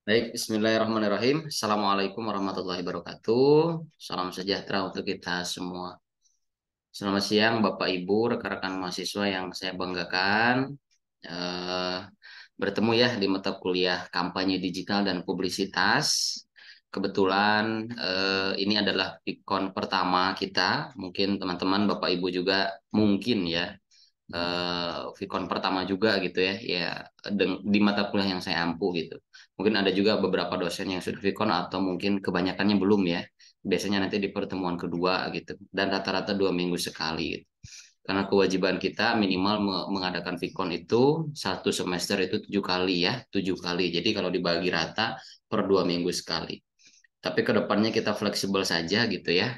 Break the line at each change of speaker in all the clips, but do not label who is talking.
Baik, Bismillahirrahmanirrahim. Assalamualaikum warahmatullahi wabarakatuh. Salam sejahtera untuk kita semua. Selamat siang, Bapak Ibu, rekan-rekan mahasiswa yang saya banggakan. Eh, Bertemu ya di mata kuliah kampanye digital dan publisitas. Kebetulan ini adalah Pikon pertama kita. Mungkin teman-teman, Bapak Ibu juga mungkin ya Vicon pertama juga gitu ya, ya di mata kuliah yang saya ampu gitu. Mungkin ada juga beberapa dosen yang sudah Vicon atau mungkin kebanyakannya belum ya. Biasanya nanti di pertemuan kedua gitu, dan rata-rata 2 minggu sekali gitu. Karena kewajiban kita minimal mengadakan Vicon itu 1 semester itu 7 kali ya, 7 kali. Jadi kalau dibagi rata per 2 minggu sekali. Tapi kedepannya kita fleksibel saja gitu ya,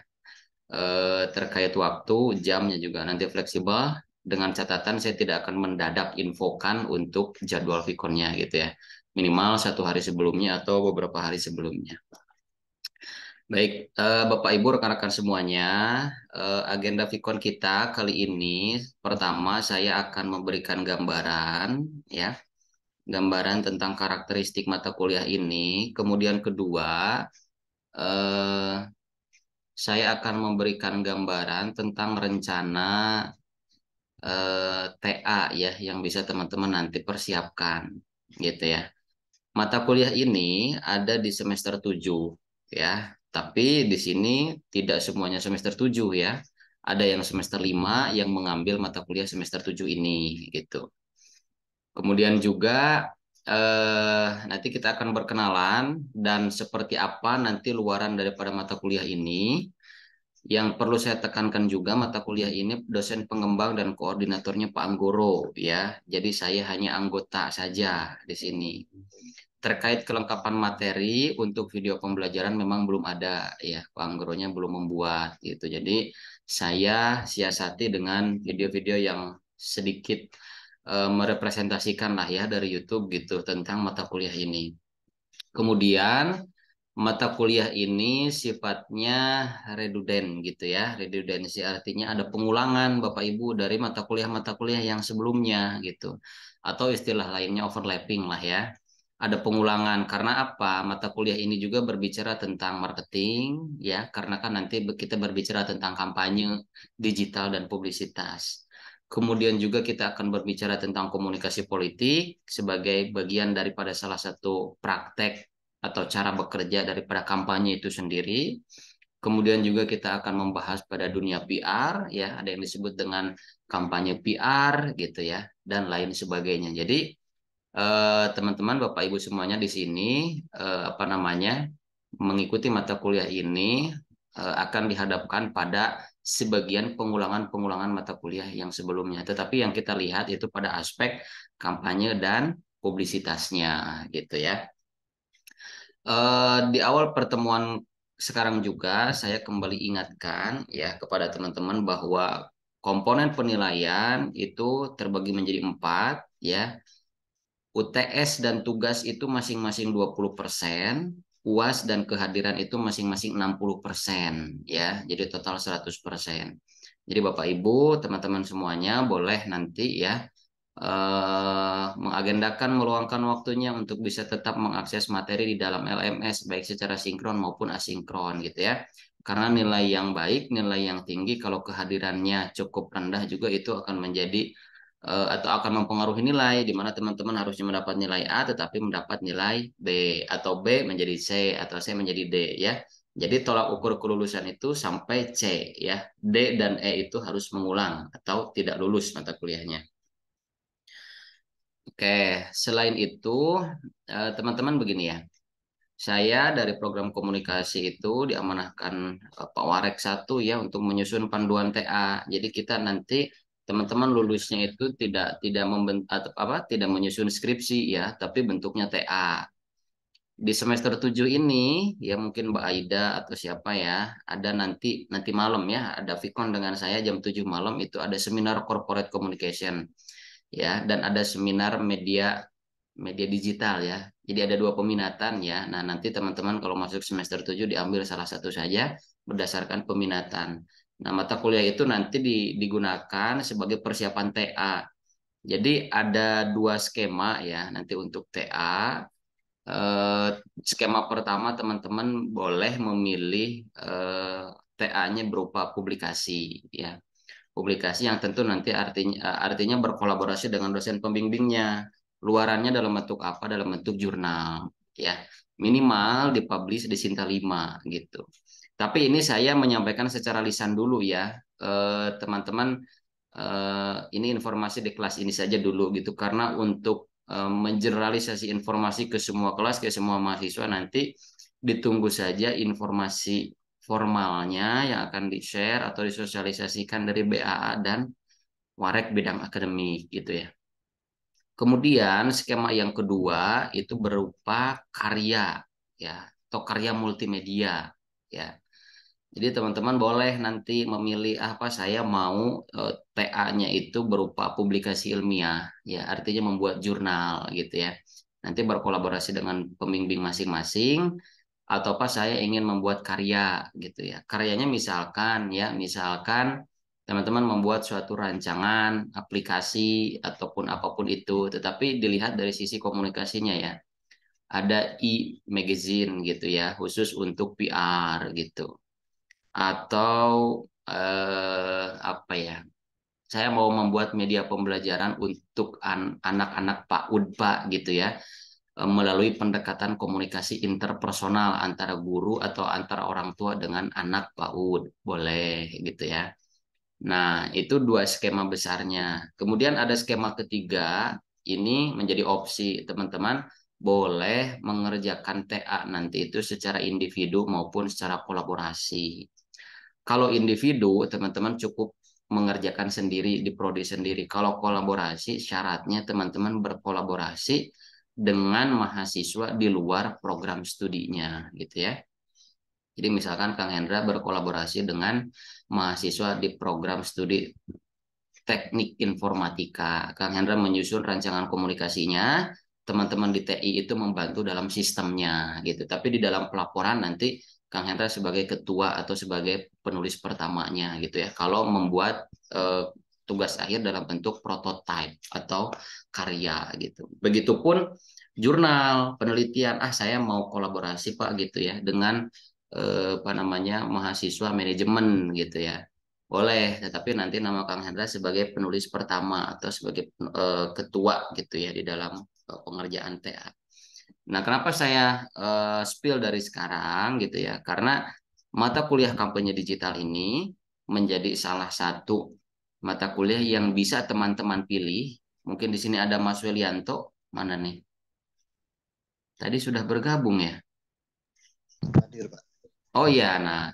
terkait waktu, jamnya juga nanti fleksibel dengan catatan saya tidak akan mendadak infokan untuk jadwal Vikonnya gitu ya. Minimal 1 hari sebelumnya atau beberapa hari sebelumnya. Baik, Bapak Ibu rekan-rekan semuanya, agenda Vikon kita kali ini pertama saya akan memberikan gambaran ya, gambaran tentang karakteristik mata kuliah ini. Kemudian kedua, eh, saya akan memberikan gambaran tentang rencana TA ya yang bisa teman-teman nanti persiapkan gitu ya. Mata kuliah ini ada di semester 7 ya. Tapi di sini tidak semuanya semester 7 ya. Ada yang semester 5 yang mengambil mata kuliah semester 7 ini gitu. Kemudian juga nanti kita akan berkenalan dan seperti apa nanti luaran daripada mata kuliah ini. Yang perlu saya tekankan juga mata kuliah ini dosen pengembang dan koordinatornya Pak Anggoro ya. Jadi saya hanya anggota saja di sini. Terkait kelengkapan materi untuk video pembelajaran memang belum ada ya. Pak Anggoronya belum membuat gitu. Jadi saya siasati dengan video-video yang sedikit merepresentasikan lah ya dari YouTube gitu tentang mata kuliah ini. Kemudian mata kuliah ini sifatnya reduden gitu ya. Redudensi artinya ada pengulangan Bapak Ibu dari mata kuliah yang sebelumnya gitu. Atau istilah lainnya overlapping lah ya. Ada pengulangan karena apa? Mata kuliah ini juga berbicara tentang marketing ya, karena kan nanti kita berbicara tentang kampanye digital dan publisitas. Kemudian juga kita akan berbicara tentang komunikasi politik sebagai bagian daripada salah satu praktek atau cara bekerja daripada kampanye itu sendiri. Kemudian juga kita akan membahas pada dunia PR, ya, ada yang disebut dengan kampanye PR gitu ya, dan lain sebagainya. Jadi teman-teman, Bapak Ibu semuanya di sini apa namanya mengikuti mata kuliah ini akan dihadapkan pada sebagian pengulangan-pengulangan mata kuliah yang sebelumnya. Tetapi yang kita lihat itu pada aspek kampanye dan publisitasnya gitu ya. Di awal pertemuan sekarang juga saya kembali ingatkan ya kepada teman-teman bahwa komponen penilaian itu terbagi menjadi 4 ya. UTS dan tugas itu masing-masing 20%, UAS dan kehadiran itu masing-masing 60% ya. Jadi total 100%. Jadi Bapak Ibu, teman-teman semuanya boleh nanti ya mengagendakan meluangkan waktunya untuk bisa tetap mengakses materi di dalam LMS baik secara sinkron maupun asinkron gitu ya. Karena nilai yang baik, nilai yang tinggi kalau kehadirannya cukup rendah juga itu akan menjadi atau akan mempengaruhi nilai di mana teman-teman harusnya mendapat nilai A tetapi mendapat nilai B atau B menjadi C atau C menjadi D ya. Jadi tolak ukur kelulusan itu sampai C ya. D dan E itu harus mengulang atau tidak lulus mata kuliahnya. Oke, selain itu, teman-teman begini ya. Saya dari program komunikasi itu diamanahkan Pak Warek satu ya untuk menyusun panduan TA. Jadi kita nanti teman-teman lulusnya itu tidak atau apa tidak menyusun skripsi ya, tapi bentuknya TA. Di semester 7 ini ya mungkin Mbak Aida atau siapa ya, ada nanti malam ya, ada Vicon dengan saya jam 7 malam itu ada seminar corporate communication ya, dan ada seminar media media digital ya. Jadi ada 2 peminatan ya. Nah, nanti teman-teman kalau masuk semester 7 diambil salah satu saja berdasarkan peminatan. Nah, mata kuliah itu nanti digunakan sebagai persiapan TA. Jadi ada 2 skema ya nanti untuk TA. skema pertama teman-teman boleh memilih TA-nya berupa publikasi ya. Publikasi yang tentu nanti artinya berkolaborasi dengan dosen pembimbingnya. Luarannya dalam bentuk apa? Dalam bentuk jurnal ya. Minimal dipublish di Sinta 5 gitu. Tapi ini saya menyampaikan secara lisan dulu ya. Teman-teman, ini informasi di kelas ini saja dulu gitu karena untuk mengeneralisasi informasi ke semua kelas, ke semua mahasiswa nanti ditunggu saja informasi formalnya yang akan di-share atau disosialisasikan dari BAA dan Warek bidang akademik gitu ya. Kemudian skema yang kedua itu berupa karya ya atau karya multimedia ya. Jadi teman-teman boleh nanti memilih apa saya mau TA-nya itu berupa publikasi ilmiah ya artinya membuat jurnal gitu ya. Nanti berkolaborasi dengan pembimbing masing-masing atau pas saya ingin membuat karya gitu ya. Karyanya misalkan teman-teman membuat suatu rancangan, aplikasi ataupun apapun itu, tetapi dilihat dari sisi komunikasinya ya. Ada e-magazine gitu ya, khusus untuk PR gitu. Atau apa ya? Saya mau membuat media pembelajaran untuk anak-anak PAUD Pak gitu ya melalui pendekatan komunikasi interpersonal antara guru atau antara orang tua dengan anak PAUD. Boleh gitu ya. Nah, itu dua skema besarnya. Kemudian ada skema ketiga, ini menjadi opsi teman-teman boleh mengerjakan TA nanti itu secara individu maupun secara kolaborasi. Kalau individu, teman-teman cukup mengerjakan sendiri di prodi sendiri. Kalau kolaborasi, syaratnya teman-teman berkolaborasi dengan mahasiswa di luar program studinya, gitu ya. Jadi misalkan Kang Hendra berkolaborasi dengan mahasiswa di program studi teknik informatika. Kang Hendra menyusun rancangan komunikasinya, teman-teman di TI itu membantu dalam sistemnya gitu. Tapi di dalam pelaporan nanti Kang Hendra sebagai ketua atau sebagai penulis pertamanya gitu ya. Kalau membuat tugas akhir dalam bentuk prototype atau karya gitu. Begitupun jurnal, penelitian, saya mau kolaborasi Pak gitu ya dengan apa namanya mahasiswa manajemen gitu ya. Boleh, tetapi nanti nama Kang Hendra sebagai penulis pertama atau sebagai ketua gitu ya di dalam pengerjaan TA. Nah, kenapa saya spill dari sekarang gitu ya? Karena mata kuliah kampanye digital ini menjadi salah satu mata kuliah yang bisa teman-teman pilih. Mungkin di sini ada Mas Welianto, mana nih? Tadi sudah bergabung ya?
Hadir, Pak.
Oh iya, nah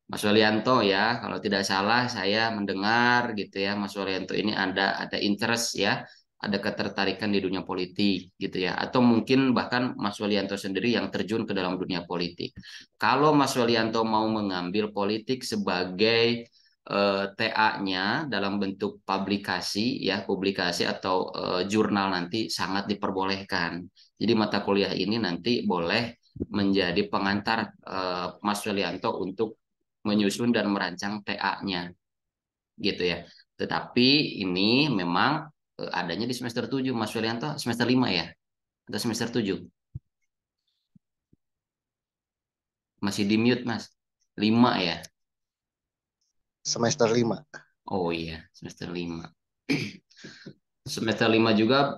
Mas Walianto ya, kalau tidak salah saya mendengar gitu ya, Mas Walianto ini ada interest ya, ada ketertarikan di dunia politik gitu ya, atau mungkin bahkan Mas Walianto sendiri yang terjun ke dalam dunia politik. Kalau Mas Walianto mau mengambil politik sebagai TA-nya dalam bentuk publikasi atau jurnal nanti sangat diperbolehkan. Jadi mata kuliah ini nanti boleh menjadi pengantar Mas Walianto untuk menyusun dan merancang TA-nya gitu ya. Tetapi ini memang adanya di semester 7 Mas Walianto semester 5 ya atau semester 7 masih di mute Mas 5 ya.
Semester 5.
Oh iya semester 5 semester 5 juga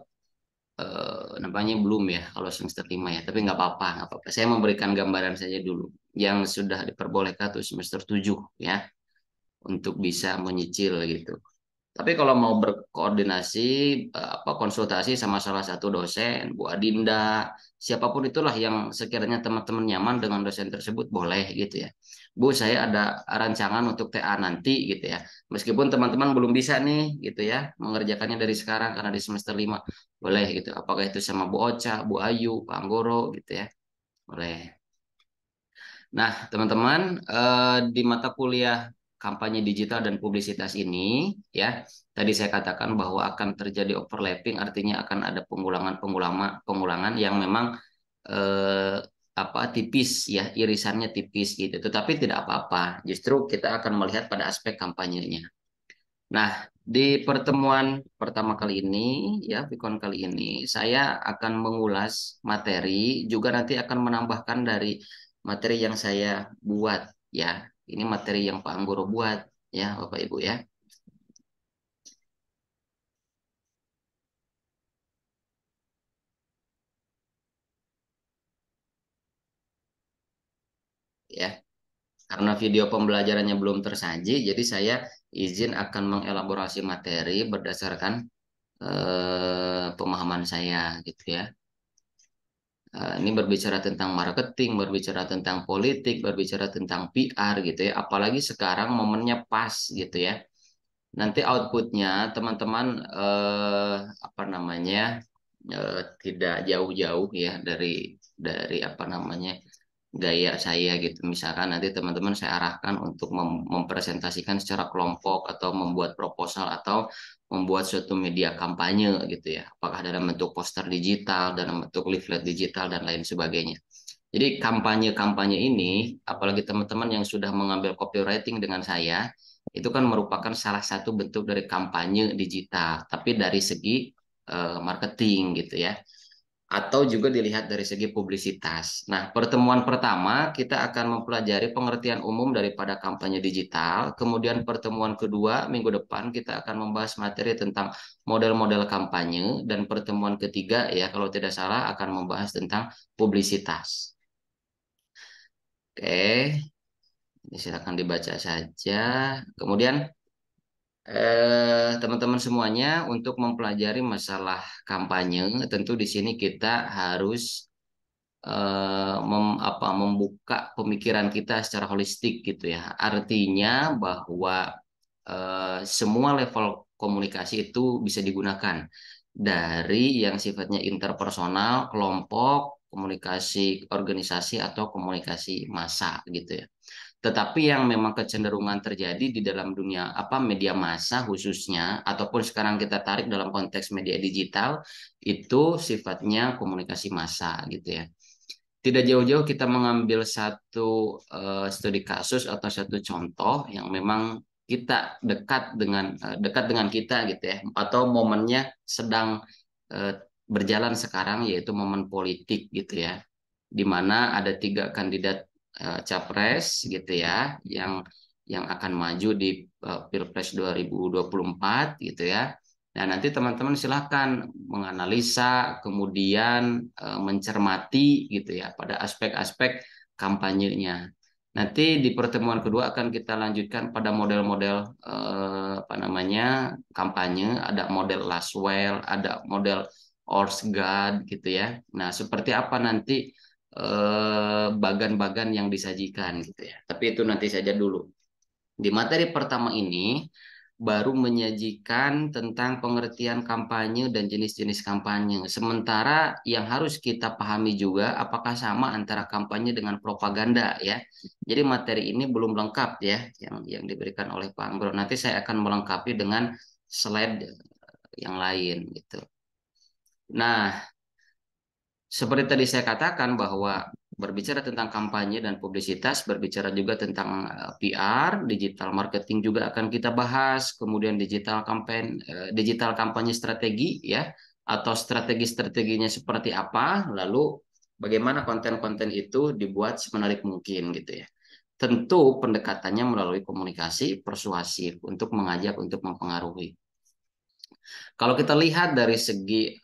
nampaknya belum ya kalau semester 5 ya tapi nggak apa-apa saya memberikan gambaran saja dulu yang sudah diperbolehkan tuh semester 7 ya untuk bisa menyicil gitu. Tapi kalau mau berkoordinasi, apa konsultasi sama salah satu dosen, Bu Adinda, siapapun itulah yang sekiranya teman-teman nyaman dengan dosen tersebut, boleh gitu ya. Bu, saya ada rancangan untuk TA nanti gitu ya. Meskipun teman-teman belum bisa nih gitu ya, mengerjakannya dari sekarang karena di semester 5 boleh gitu. Apakah itu sama Bu Ocha, Bu Ayu, Pak Anggoro gitu ya. Boleh. Nah, teman-teman, di mata kuliah kampanye digital dan publisitas ini, ya, tadi saya katakan bahwa akan terjadi overlapping, artinya akan ada pengulangan yang memang eh, apa tipis, ya, irisannya tipis gitu. Tetapi tidak apa-apa, justru kita akan melihat pada aspek kampanyenya. Nah, Di pertemuan pertama kali ini, ya, Vicon kali ini, saya akan mengulas materi, juga nanti akan menambahkan dari materi yang saya buat, ya. Ini materi yang Pak Anggoro buat, ya, Bapak Ibu, ya. Ya, karena video pembelajarannya belum tersaji, jadi saya izin akan mengelaborasi materi berdasarkan pemahaman saya, gitu ya. Ini berbicara tentang marketing, berbicara tentang politik, berbicara tentang PR gitu ya. Apalagi sekarang momennya pas gitu ya. Nanti outputnya teman-teman apa namanya tidak jauh-jauh ya dari apa namanya gaya saya gitu. Misalkan nanti teman-teman saya arahkan untuk mempresentasikan secara kelompok atau membuat proposal atau membuat suatu media kampanye gitu ya. Apakah dalam bentuk poster digital, dalam bentuk leaflet digital dan lain sebagainya. Jadi kampanye-kampanye ini, apalagi teman-teman yang sudah mengambil copywriting dengan saya, itu kan merupakan salah satu bentuk dari kampanye digital, tapi dari segi marketing gitu ya, atau juga dilihat dari segi publisitas. Nah, pertemuan pertama kita akan mempelajari pengertian umum daripada kampanye digital. Kemudian pertemuan kedua minggu depan kita akan membahas materi tentang model-model kampanye. Dan pertemuan ketiga ya kalau tidak salah akan membahas tentang publisitas. Oke, ini silakan dibaca saja. Kemudian teman-teman semuanya untuk mempelajari masalah kampanye, tentu di sini kita harus membuka pemikiran kita secara holistik gitu ya. Artinya bahwa semua level komunikasi itu bisa digunakan dari yang sifatnya interpersonal, kelompok, komunikasi organisasi atau komunikasi massa gitu ya. Tetapi yang memang kecenderungan terjadi di dalam dunia apa media massa khususnya ataupun sekarang kita tarik dalam konteks media digital itu sifatnya komunikasi massa gitu ya. Tidak jauh-jauh kita mengambil satu studi kasus atau satu contoh yang memang kita dekat dengan kita gitu ya, atau momennya sedang eh, berjalan sekarang yaitu momen politik gitu ya, di mana ada tiga kandidat capres gitu ya yang akan maju di Pilpres 2024 gitu ya. Nah, nanti teman-teman silahkan menganalisa, kemudian mencermati gitu ya pada aspek-aspek kampanyenya. Nanti di pertemuan kedua akan kita lanjutkan pada model-model apa namanya kampanye. Ada model Laswell, ada model Orsgaard gitu ya. Nah, seperti apa nanti bagan-bagan yang disajikan gitu ya. Tapi itu nanti saja dulu. Di materi pertama ini baru menyajikan tentang pengertian kampanye dan jenis-jenis kampanye. Sementara yang harus kita pahami juga apakah sama antara kampanye dengan propaganda ya. Jadi materi ini belum lengkap ya yang diberikan oleh Pak Anggoro. Nanti saya akan melengkapi dengan slide yang lain gitu. Nah, seperti tadi saya katakan bahwa berbicara tentang kampanye dan publisitas, berbicara juga tentang PR, digital marketing juga akan kita bahas, kemudian digital kampanye strategi ya, atau strategi-strateginya seperti apa, lalu bagaimana konten-konten itu dibuat semenarik mungkin gitu ya. Tentu pendekatannya melalui komunikasi persuasif untuk mengajak untuk mempengaruhi. Kalau kita lihat dari segi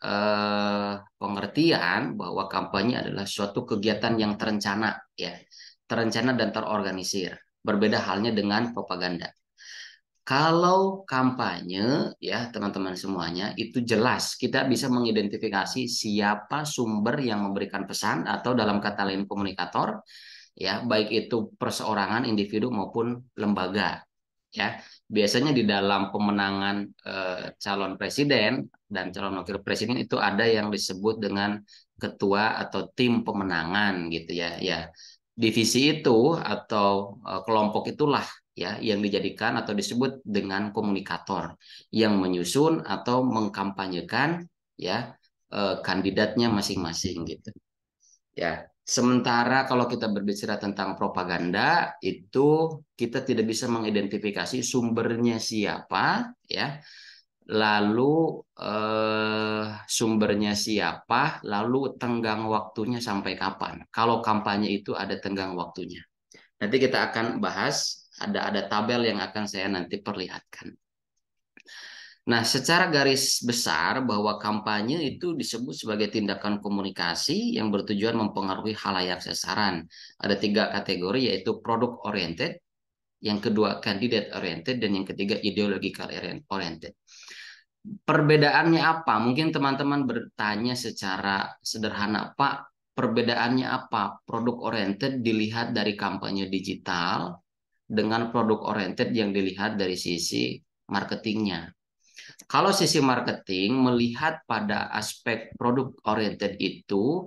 pengertian bahwa kampanye adalah suatu kegiatan yang terencana, ya, terencana dan terorganisir. Berbeda halnya dengan propaganda. Kalau kampanye, ya teman-teman semuanya, itu jelas kita bisa mengidentifikasi siapa sumber yang memberikan pesan atau dalam kata lain komunikator, ya baik itu perseorangan, individu maupun lembaga ya. Biasanya di dalam pemenangan calon presiden dan calon wakil presiden itu ada yang disebut dengan ketua atau tim pemenangan gitu ya. Ya, divisi itu atau kelompok itulah ya yang dijadikan atau disebut dengan komunikator yang menyusun atau mengkampanyekan ya kandidatnya masing-masing gitu. Ya, Sementara kalau kita berbicara tentang propaganda, itu kita tidak bisa mengidentifikasi sumbernya siapa, ya. Lalu sumbernya siapa, lalu tenggang waktunya sampai kapan. Kalau kampanye itu ada tenggang waktunya. Nanti kita akan bahas, ada tabel yang akan saya nanti perlihatkan. Nah, secara garis besar bahwa kampanye itu disebut sebagai tindakan komunikasi yang bertujuan mempengaruhi halayak sasaran. Ada 3 kategori, yaitu product oriented, yang kedua candidate oriented, dan yang ketiga ideological oriented. Perbedaannya apa? Mungkin teman-teman bertanya secara sederhana, Pak, perbedaannya apa? Produk oriented dilihat dari kampanye digital dengan produk oriented yang dilihat dari sisi marketingnya. Kalau sisi marketing melihat pada aspek produk oriented itu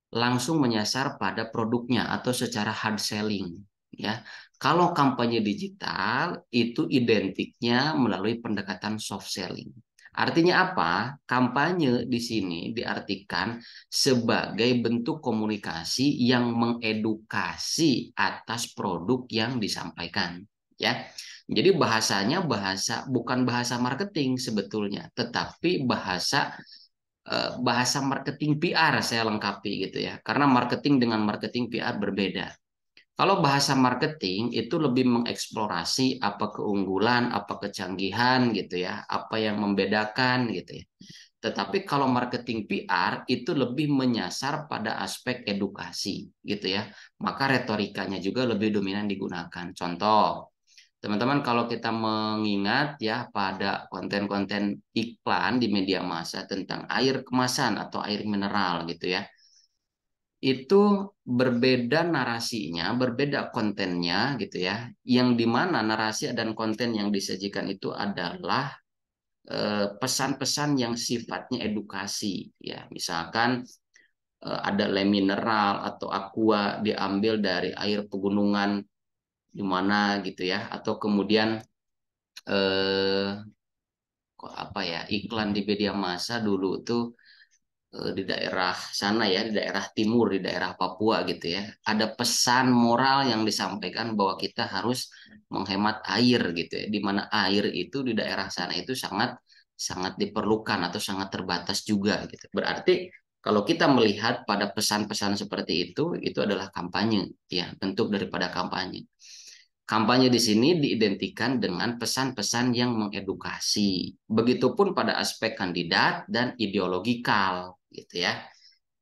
langsung menyasar pada produknya atau secara hard selling, ya. Kalau kampanye digital itu identiknya melalui pendekatan soft selling. Artinya apa? Kampanye di sini diartikan sebagai bentuk komunikasi yang mengedukasi atas produk yang disampaikan, ya. Jadi bahasanya bukan bahasa marketing sebetulnya, tetapi bahasa marketing PR saya lengkapi gitu ya. Karena marketing dengan marketing PR berbeda. Kalau bahasa marketing itu lebih mengeksplorasi apa keunggulan, apa kecanggihan gitu ya, apa yang membedakan gitu ya. Tetapi kalau marketing PR itu lebih menyasar pada aspek edukasi gitu ya. Maka retorikanya juga lebih dominan digunakan. Contoh, teman-teman, kalau kita mengingat ya pada konten-konten iklan di media massa tentang air kemasan atau air mineral gitu ya, itu berbeda narasinya, berbeda kontennya gitu ya, yang dimana narasi dan konten yang disajikan itu adalah pesan-pesan yang sifatnya edukasi ya, misalkan ada lem mineral atau aqua diambil dari air pegunungan di mana gitu ya, atau kemudian eh, kok apa ya, iklan di media massa dulu tuh di daerah sana ya, di daerah timur, di daerah Papua gitu ya, ada pesan moral yang disampaikan bahwa kita harus menghemat air gitu ya, di mana air itu di daerah sana itu sangat sangat diperlukan atau sangat terbatas juga gitu. Berarti kalau kita melihat pada pesan-pesan seperti itu adalah kampanye ya, bentuk daripada kampanye. Kampanye di sini diidentikan dengan pesan-pesan yang mengedukasi. Begitupun pada aspek kandidat dan ideologikal, gitu ya.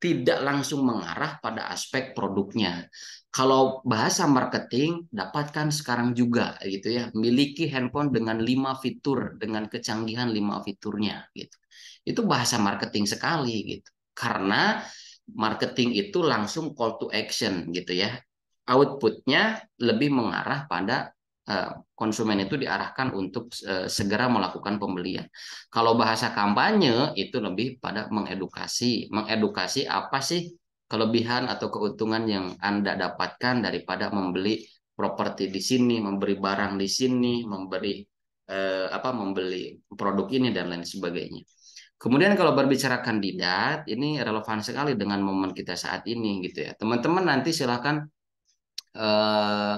Tidak langsung mengarah pada aspek produknya. Kalau bahasa marketing, dapatkan sekarang juga, gitu ya. Miliki handphone dengan 5 fitur, dengan kecanggihan 5 fiturnya, gitu. Itu bahasa marketing sekali, gitu. Karena marketing itu langsung call to action, gitu ya, outputnya lebih mengarah pada konsumen itu diarahkan untuk segera melakukan pembelian. Kalau bahasa kampanye itu lebih pada mengedukasi. Mengedukasi apa sih kelebihan atau keuntungan yang Anda dapatkan daripada membeli properti di sini, memberi barang di sini, membeli produk ini dan lain sebagainya. Kemudian kalau berbicara kandidat, ini relevan sekali dengan momen kita saat ini gitu ya. Teman-teman nanti silakan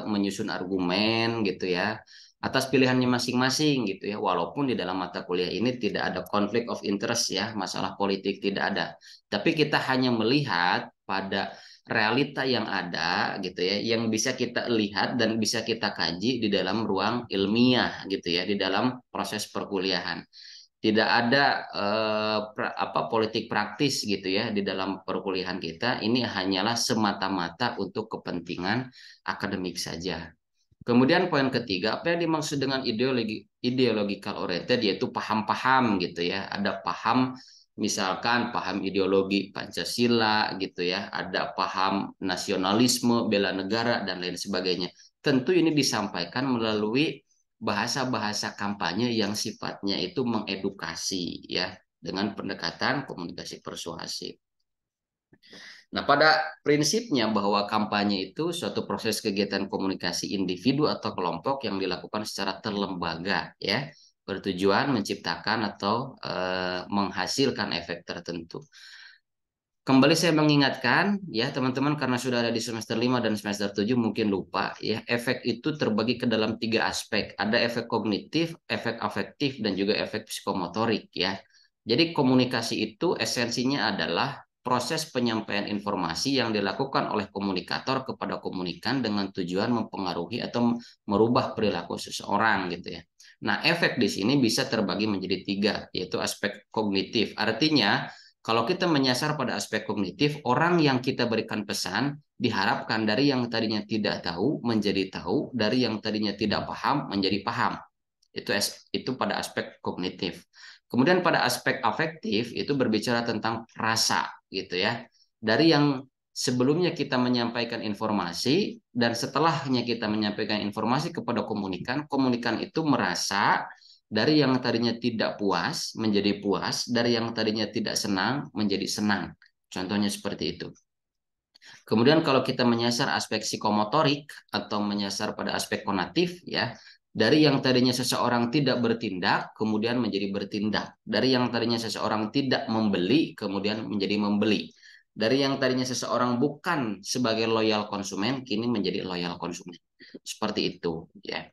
menyusun argumen gitu ya atas pilihannya masing-masing gitu ya, walaupun di dalam mata kuliah ini tidak ada konflik of interest ya, masalah politik tidak ada, tapi kita hanya melihat pada realita yang ada gitu ya, yang bisa kita lihat dan bisa kita kaji di dalam ruang ilmiah gitu ya, di dalam proses perkuliahan. Tidak ada politik praktis gitu ya di dalam perkuliahan kita. Ini hanyalah semata-mata untuk kepentingan akademik saja. Kemudian poin ketiga, apa yang dimaksud dengan ideological oriented, yaitu paham-paham gitu ya. Ada paham, misalkan paham ideologi Pancasila gitu ya, ada paham nasionalisme, bela negara dan lain sebagainya. Tentu ini disampaikan melalui bahasa-bahasa kampanye yang sifatnya itu mengedukasi ya, dengan pendekatan komunikasi persuasif. Nah, pada prinsipnya bahwa kampanye itu suatu proses kegiatan komunikasi individu atau kelompok yang dilakukan secara terlembaga ya, bertujuan menciptakan atau menghasilkan efek tertentu. Kembali saya mengingatkan ya teman-teman, karena sudah ada di semester 5 dan semester 7 mungkin lupa ya, efek itu terbagi ke dalam tiga aspek. Ada efek kognitif, efek afektif, dan juga efek psikomotorik ya. Jadi komunikasi itu esensinya adalah proses penyampaian informasi yang dilakukan oleh komunikator kepada komunikan dengan tujuan mempengaruhi atau merubah perilaku seseorang gitu ya. Nah, efek di sini bisa terbagi menjadi tiga, yaitu aspek kognitif. Artinya kalau kita menyasar pada aspek kognitif, orang yang kita berikan pesan diharapkan dari yang tadinya tidak tahu menjadi tahu, dari yang tadinya tidak paham menjadi paham. Itu pada aspek kognitif. Kemudian pada aspek afektif itu berbicara tentang rasa gitu ya. Dari yang sebelumnya kita menyampaikan informasi dan setelahnya kita menyampaikan informasi kepada komunikan, komunikan itu merasa dari yang tadinya tidak puas menjadi puas, dari yang tadinya tidak senang menjadi senang. Contohnya seperti itu. Kemudian kalau kita menyasar aspek psikomotorik atau menyasar pada aspek konatif ya, dari yang tadinya seseorang tidak bertindak kemudian menjadi bertindak. Dari yang tadinya seseorang tidak membeli kemudian menjadi membeli. Dari yang tadinya seseorang bukan sebagai loyal konsumen kini menjadi loyal konsumen. Seperti itu ya.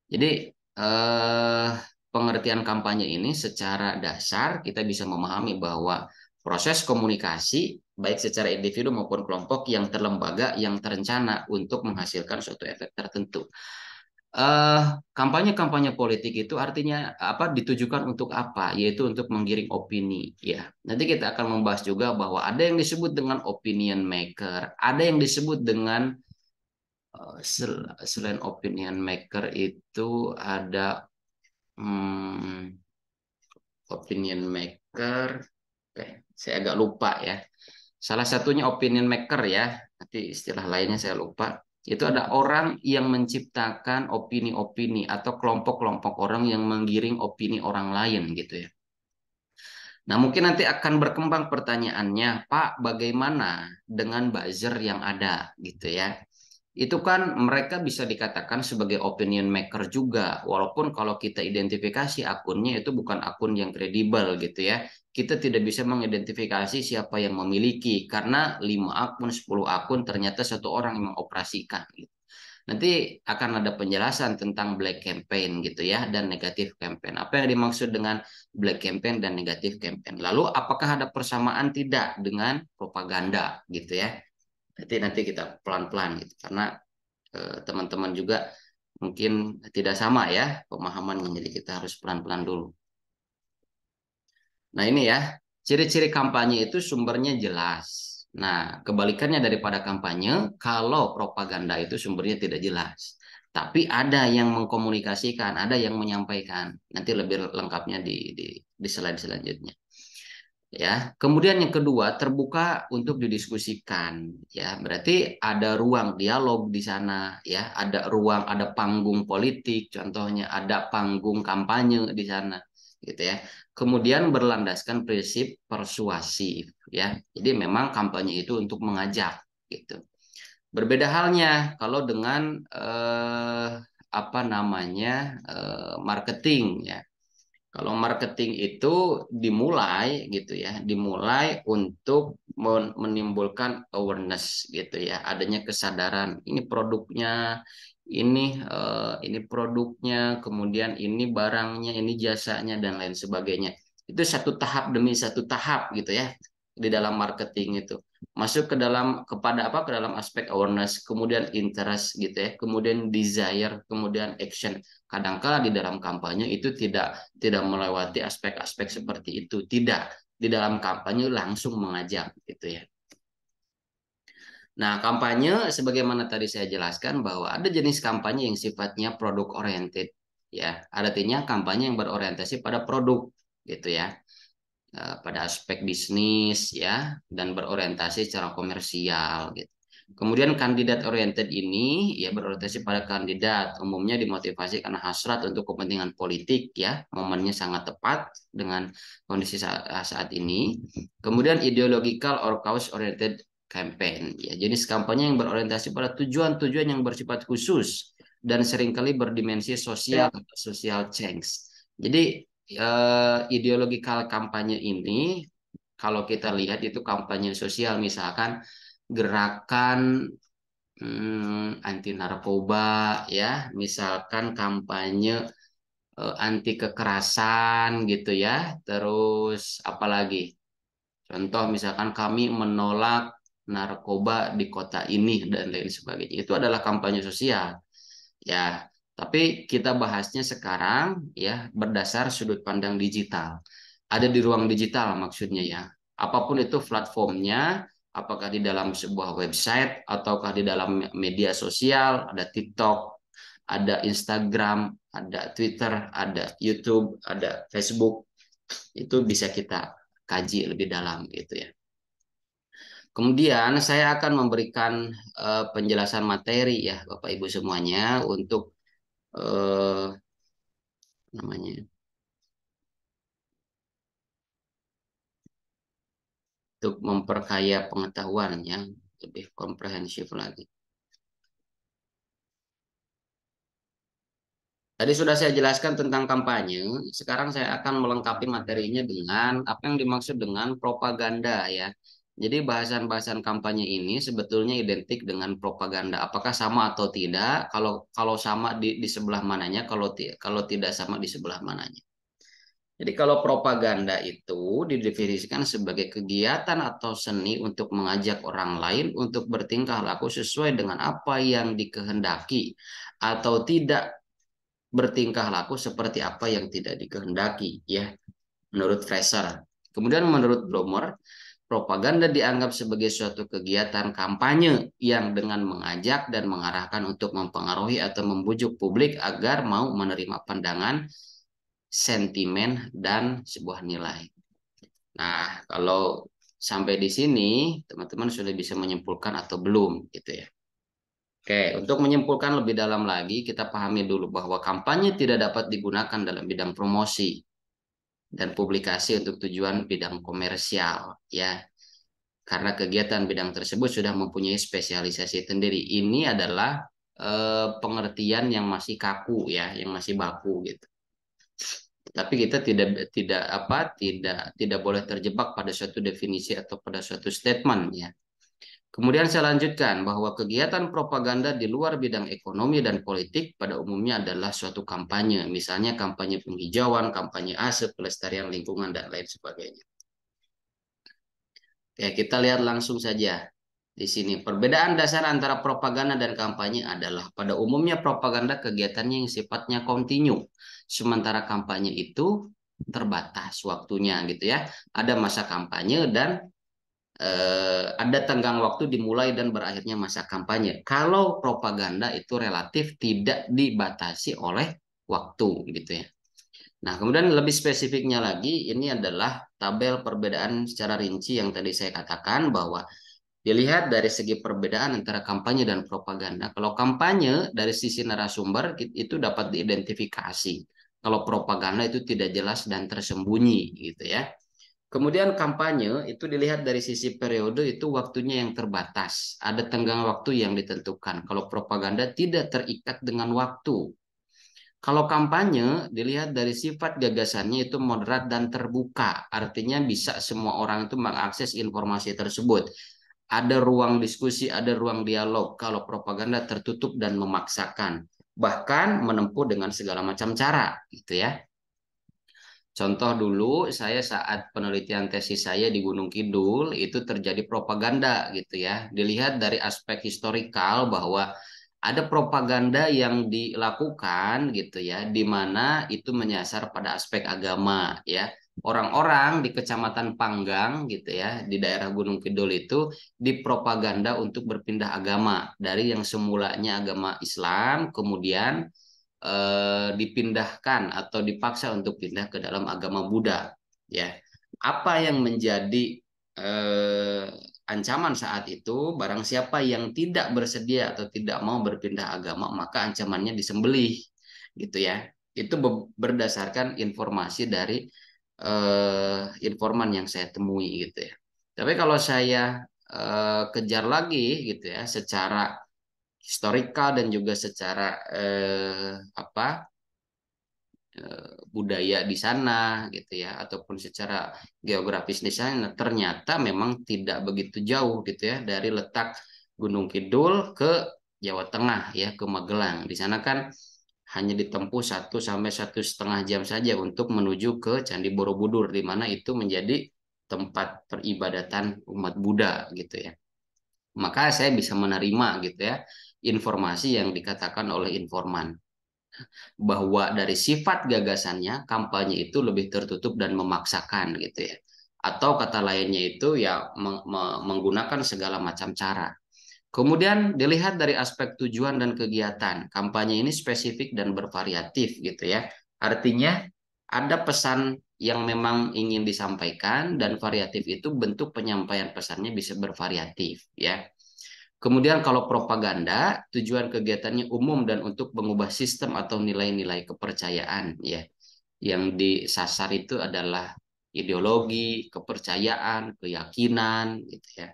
Jadi eh, pengertian kampanye ini secara dasar kita bisa memahami bahwa proses komunikasi baik secara individu maupun kelompok yang terlembaga yang terencana untuk menghasilkan suatu efek tertentu. Eh, Kampanye-kampanye politik itu artinya apa? Ditujukan untuk apa? Yaitu untuk menggiring opini. Ya, nanti kita akan membahas juga bahwa ada yang disebut dengan opinion maker, ada yang disebut dengan selain opinion maker itu ada hmm, opinion maker. Oke, saya agak lupa ya. Salah satunya opinion maker ya. Nanti istilah lainnya saya lupa. Itu ada orang yang menciptakan opini-opini atau kelompok-kelompok orang yang menggiring opini orang lain gitu ya. Nah, mungkin nanti akan berkembang pertanyaannya, Pak, bagaimana dengan buzzer yang ada gitu ya? Itu kan mereka bisa dikatakan sebagai opinion maker juga, walaupun kalau kita identifikasi akunnya itu bukan akun yang kredibel gitu ya. Kita tidak bisa mengidentifikasi siapa yang memiliki karena 5 akun, 10 akun ternyata satu orang yang mengoperasikan gitu. Nanti akan ada penjelasan tentang black campaign gitu ya dan negatif campaign. Apa yang dimaksud dengan black campaign dan negatif campaign? Lalu apakah ada persamaan tidak dengan propaganda gitu ya? Nanti kita pelan-pelan gitu karena teman-teman juga mungkin tidak sama ya pemahamannya, jadi kita harus pelan-pelan dulu. Nah ini ya, ciri-ciri kampanye itu sumbernya jelas. Nah, kebalikannya daripada kampanye, kalau propaganda itu sumbernya tidak jelas. Tapi ada yang mengkomunikasikan, ada yang menyampaikan. Nanti lebih lengkapnya di slide selanjutnya. Ya, kemudian yang kedua terbuka untuk didiskusikan. Ya, berarti ada ruang dialog di sana. Ya, ada ruang, ada panggung politik. Contohnya ada panggung kampanye di sana, gitu ya. Kemudian berlandaskan prinsip persuasif. Ya, jadi memang kampanye itu untuk mengajak, gitu. Berbeda halnya kalau dengan apa namanya marketing ya. Kalau marketing itu dimulai gitu ya, dimulai untuk menimbulkan awareness gitu ya, adanya kesadaran ini produknya, ini produknya, kemudian ini barangnya, ini jasanya dan lain sebagainya. Itu satu tahap demi satu tahap gitu ya di dalam marketing itu. Masuk ke dalam kepada apa? Ke dalam aspek awareness, kemudian interest gitu ya, kemudian desire, kemudian action. Kadangkala di dalam kampanye itu tidak melewati aspek-aspek seperti itu. Tidak. Di dalam kampanye langsung mengajak gitu ya. Nah, kampanye sebagaimana tadi saya jelaskan bahwa ada jenis kampanye yang sifatnya produk oriented ya. Artinya kampanye yang berorientasi pada produk gitu ya. Pada aspek bisnis ya dan berorientasi secara komersial gitu. Kemudian kandidat oriented ini ya berorientasi pada kandidat, umumnya dimotivasi karena hasrat untuk kepentingan politik ya, momennya sangat tepat dengan kondisi saat ini. Kemudian ideological or cause oriented campaign ya, jenis kampanye yang berorientasi pada tujuan-tujuan yang bersifat khusus dan seringkali berdimensi sosial atau social change. Jadi ideological kampanye ini kalau kita lihat itu kampanye sosial, misalkan gerakan anti narkoba, ya, misalkan kampanye anti kekerasan gitu ya, terus apalagi, contoh misalkan kami menolak narkoba di kota ini dan lain sebagainya, itu adalah kampanye sosial. Ya, tapi kita bahasnya sekarang ya berdasar sudut pandang digital. Ada di ruang digital maksudnya ya. Apapun itu platformnya, apakah di dalam sebuah website ataukah di dalam media sosial, ada TikTok, ada Instagram, ada Twitter, ada YouTube, ada Facebook, itu bisa kita kaji lebih dalam gitu ya. Kemudian saya akan memberikan penjelasan materi ya Bapak Ibu semuanya untuk eh, namanya untuk memperkaya pengetahuan yang lebih komprehensif lagi. Tadi sudah saya jelaskan tentang kampanye, sekarang saya akan melengkapi materinya dengan apa yang dimaksud dengan propaganda ya. Jadi bahasan-bahasan kampanye ini sebetulnya identik dengan propaganda. Apakah sama atau tidak? Kalau kalau sama di sebelah mananya, kalau tidak sama di sebelah mananya. Jadi kalau propaganda itu didefinisikan sebagai kegiatan atau seni untuk mengajak orang lain untuk bertingkah laku sesuai dengan apa yang dikehendaki atau tidak bertingkah laku seperti apa yang tidak dikehendaki ya menurut Fraser. Kemudian menurut Blomer, propaganda dianggap sebagai suatu kegiatan kampanye yang dengan mengajak dan mengarahkan untuk mempengaruhi atau membujuk publik agar mau menerima pandangan, sentimen, dan sebuah nilai. Nah, kalau sampai di sini, teman-teman sudah bisa menyimpulkan atau belum, gitu ya. Oke, untuk menyimpulkan lebih dalam lagi, kita pahami dulu bahwa kampanye tidak dapat digunakan dalam bidang promosi dan publikasi untuk tujuan bidang komersial, ya. Karena kegiatan bidang tersebut sudah mempunyai spesialisasi sendiri. Ini adalah pengertian yang masih kaku, ya, yang masih baku, gitu. Tapi kita tidak boleh terjebak pada suatu definisi atau pada suatu statement ya. Kemudian saya lanjutkan bahwa kegiatan propaganda di luar bidang ekonomi dan politik pada umumnya adalah suatu kampanye, misalnya kampanye penghijauan, kampanye aset, pelestarian lingkungan dan lain sebagainya. Oke, kita lihat langsung saja di sini. Perbedaan dasar antara propaganda dan kampanye adalah pada umumnya propaganda kegiatannya yang sifatnya kontinu, sementara kampanye itu terbatas waktunya gitu ya. Ada masa kampanye dan ada tenggang waktu dimulai dan berakhirnya masa kampanye. Kalau propaganda itu relatif tidak dibatasi oleh waktu gitu ya. Nah, kemudian lebih spesifiknya lagi, ini adalah tabel perbedaan secara rinci yang tadi saya katakan bahwa dilihat dari segi perbedaan antara kampanye dan propaganda. Kalau kampanye dari sisi narasumber itu dapat diidentifikasi. Kalau propaganda itu tidak jelas dan tersembunyi gitu ya. Kemudian kampanye itu dilihat dari sisi periode itu waktunya yang terbatas. Ada tenggang waktu yang ditentukan. Kalau propaganda tidak terikat dengan waktu. Kalau kampanye dilihat dari sifat gagasannya itu moderat dan terbuka. Artinya bisa semua orang itu mengakses informasi tersebut. Ada ruang diskusi, ada ruang dialog. Kalau propaganda tertutup dan memaksakan, bahkan menempuh dengan segala macam cara, gitu ya. Contoh dulu, saya saat penelitian tesis saya di Gunung Kidul itu terjadi propaganda, gitu ya. Dilihat dari aspek historikal bahwa ada propaganda yang dilakukan, gitu ya, di mana itu menyasar pada aspek agama, ya. Orang-orang di Kecamatan Panggang gitu ya di daerah Gunung Kidul itu dipropaganda untuk berpindah agama dari yang semulanya agama Islam kemudian dipindahkan atau dipaksa untuk pindah ke dalam agama Buddha ya. Apa yang menjadi eh, ancaman saat itu, barang siapa yang tidak bersedia atau tidak mau berpindah agama maka ancamannya disembelih gitu ya. Itu berdasarkan informasi dari informan yang saya temui gitu ya. Tapi kalau saya kejar lagi gitu ya secara historikal dan juga secara apa budaya di sana gitu ya, ataupun secara geografis di sana ternyata memang tidak begitu jauh gitu ya dari letak Gunung Kidul ke Jawa Tengah ya, ke Magelang. Di sana kan hanya ditempuh 1 sampai 1,5 jam saja untuk menuju ke Candi Borobudur, di mana itu menjadi tempat peribadatan umat Buddha gitu ya. Maka saya bisa menerima gitu ya informasi yang dikatakan oleh informan bahwa dari sifat gagasannya kampanye itu lebih tertutup dan memaksakan gitu ya. Atau kata lainnya itu ya menggunakan segala macam cara. Kemudian dilihat dari aspek tujuan dan kegiatan. Kampanye ini spesifik dan bervariatif gitu ya. Artinya ada pesan yang memang ingin disampaikan dan variatif itu bentuk penyampaian pesannya bisa bervariatif ya. Kemudian kalau propaganda, tujuan kegiatannya umum dan untuk mengubah sistem atau nilai-nilai kepercayaan ya. Yang disasar itu adalah ideologi, kepercayaan, keyakinan gitu ya.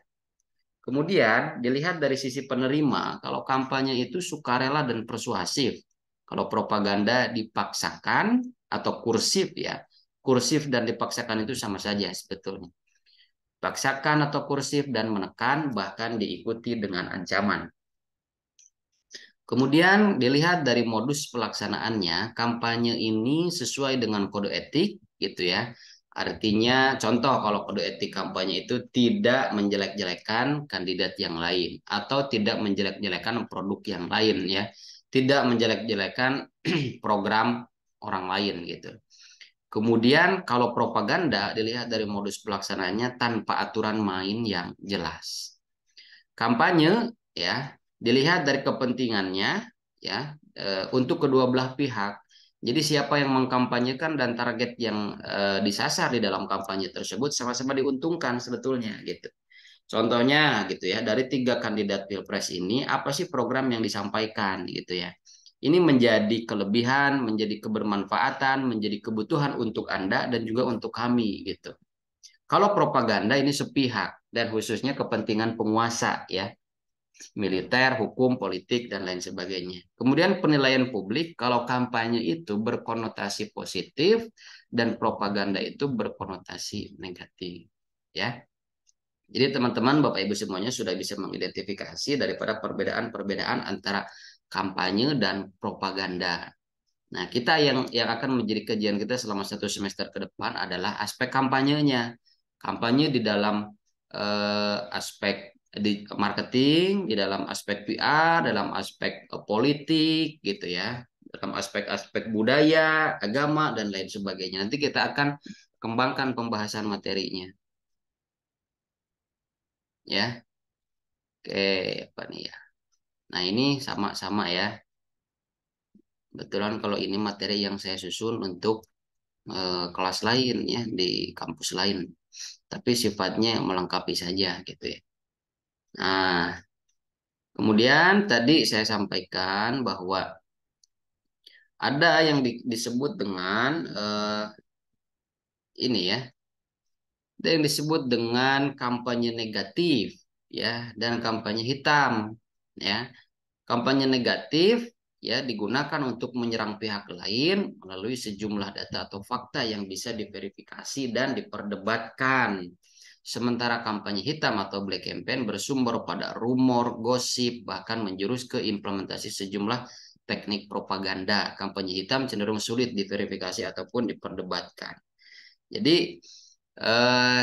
Kemudian dilihat dari sisi penerima, kalau kampanye itu sukarela dan persuasif. Kalau propaganda dipaksakan atau kursif ya. Kursif dan dipaksakan itu sama saja sebetulnya. Paksakan atau kursif dan menekan bahkan diikuti dengan ancaman. Kemudian dilihat dari modus pelaksanaannya, kampanye ini sesuai dengan kode etik gitu ya. Artinya contoh kalau kode etik kampanye itu tidak menjelek-jelekan kandidat yang lain atau tidak menjelek-jelekan produk yang lain ya. Tidak menjelek-jelekan program orang lain gitu. Kemudian kalau propaganda dilihat dari modus pelaksanaannya tanpa aturan main yang jelas. Kampanye ya dilihat dari kepentingannya ya untuk kedua belah pihak. Jadi siapa yang mengkampanyekan dan target yang disasar di dalam kampanye tersebut sama-sama diuntungkan sebetulnya gitu. Contohnya gitu ya, dari 3 kandidat pilpres ini apa sih program yang disampaikan gitu ya. Ini menjadi kelebihan, menjadi kebermanfaatan, menjadi kebutuhan untuk Anda dan juga untuk kami gitu. Kalau propaganda ini sepihak dan khususnya kepentingan penguasa ya, militer, hukum, politik, dan lain sebagainya. Kemudian penilaian publik, kalau kampanye itu berkonotasi positif dan propaganda itu berkonotasi negatif. Ya, jadi teman-teman, Bapak Ibu semuanya sudah bisa mengidentifikasi daripada perbedaan-perbedaan antara kampanye dan propaganda. Nah, kita yang akan menjadi kajian kita selama 1 semester ke depan adalah aspek kampanyenya. Kampanye di dalam aspek di marketing, di dalam aspek PR, dalam aspek politik gitu ya, dalam aspek-aspek budaya, agama dan lain sebagainya. Nanti kita akan kembangkan pembahasan materinya ya. Oke, apa nih ya? Nah, ini sama-sama ya. Kebetulan kalau ini materi yang saya susun untuk kelas lain ya di kampus lain, tapi sifatnya melengkapi saja gitu ya. Nah, kemudian tadi saya sampaikan bahwa ada yang disebut dengan ini ya, ada yang disebut dengan kampanye negatif ya dan kampanye hitam ya. Kampanye negatif ya digunakan untuk menyerang pihak lain melalui sejumlah data atau fakta yang bisa diverifikasi dan diperdebatkan. Sementara kampanye hitam atau black campaign bersumber pada rumor, gosip, bahkan menjurus ke implementasi sejumlah teknik propaganda. Kampanye hitam cenderung sulit diverifikasi ataupun diperdebatkan. Jadi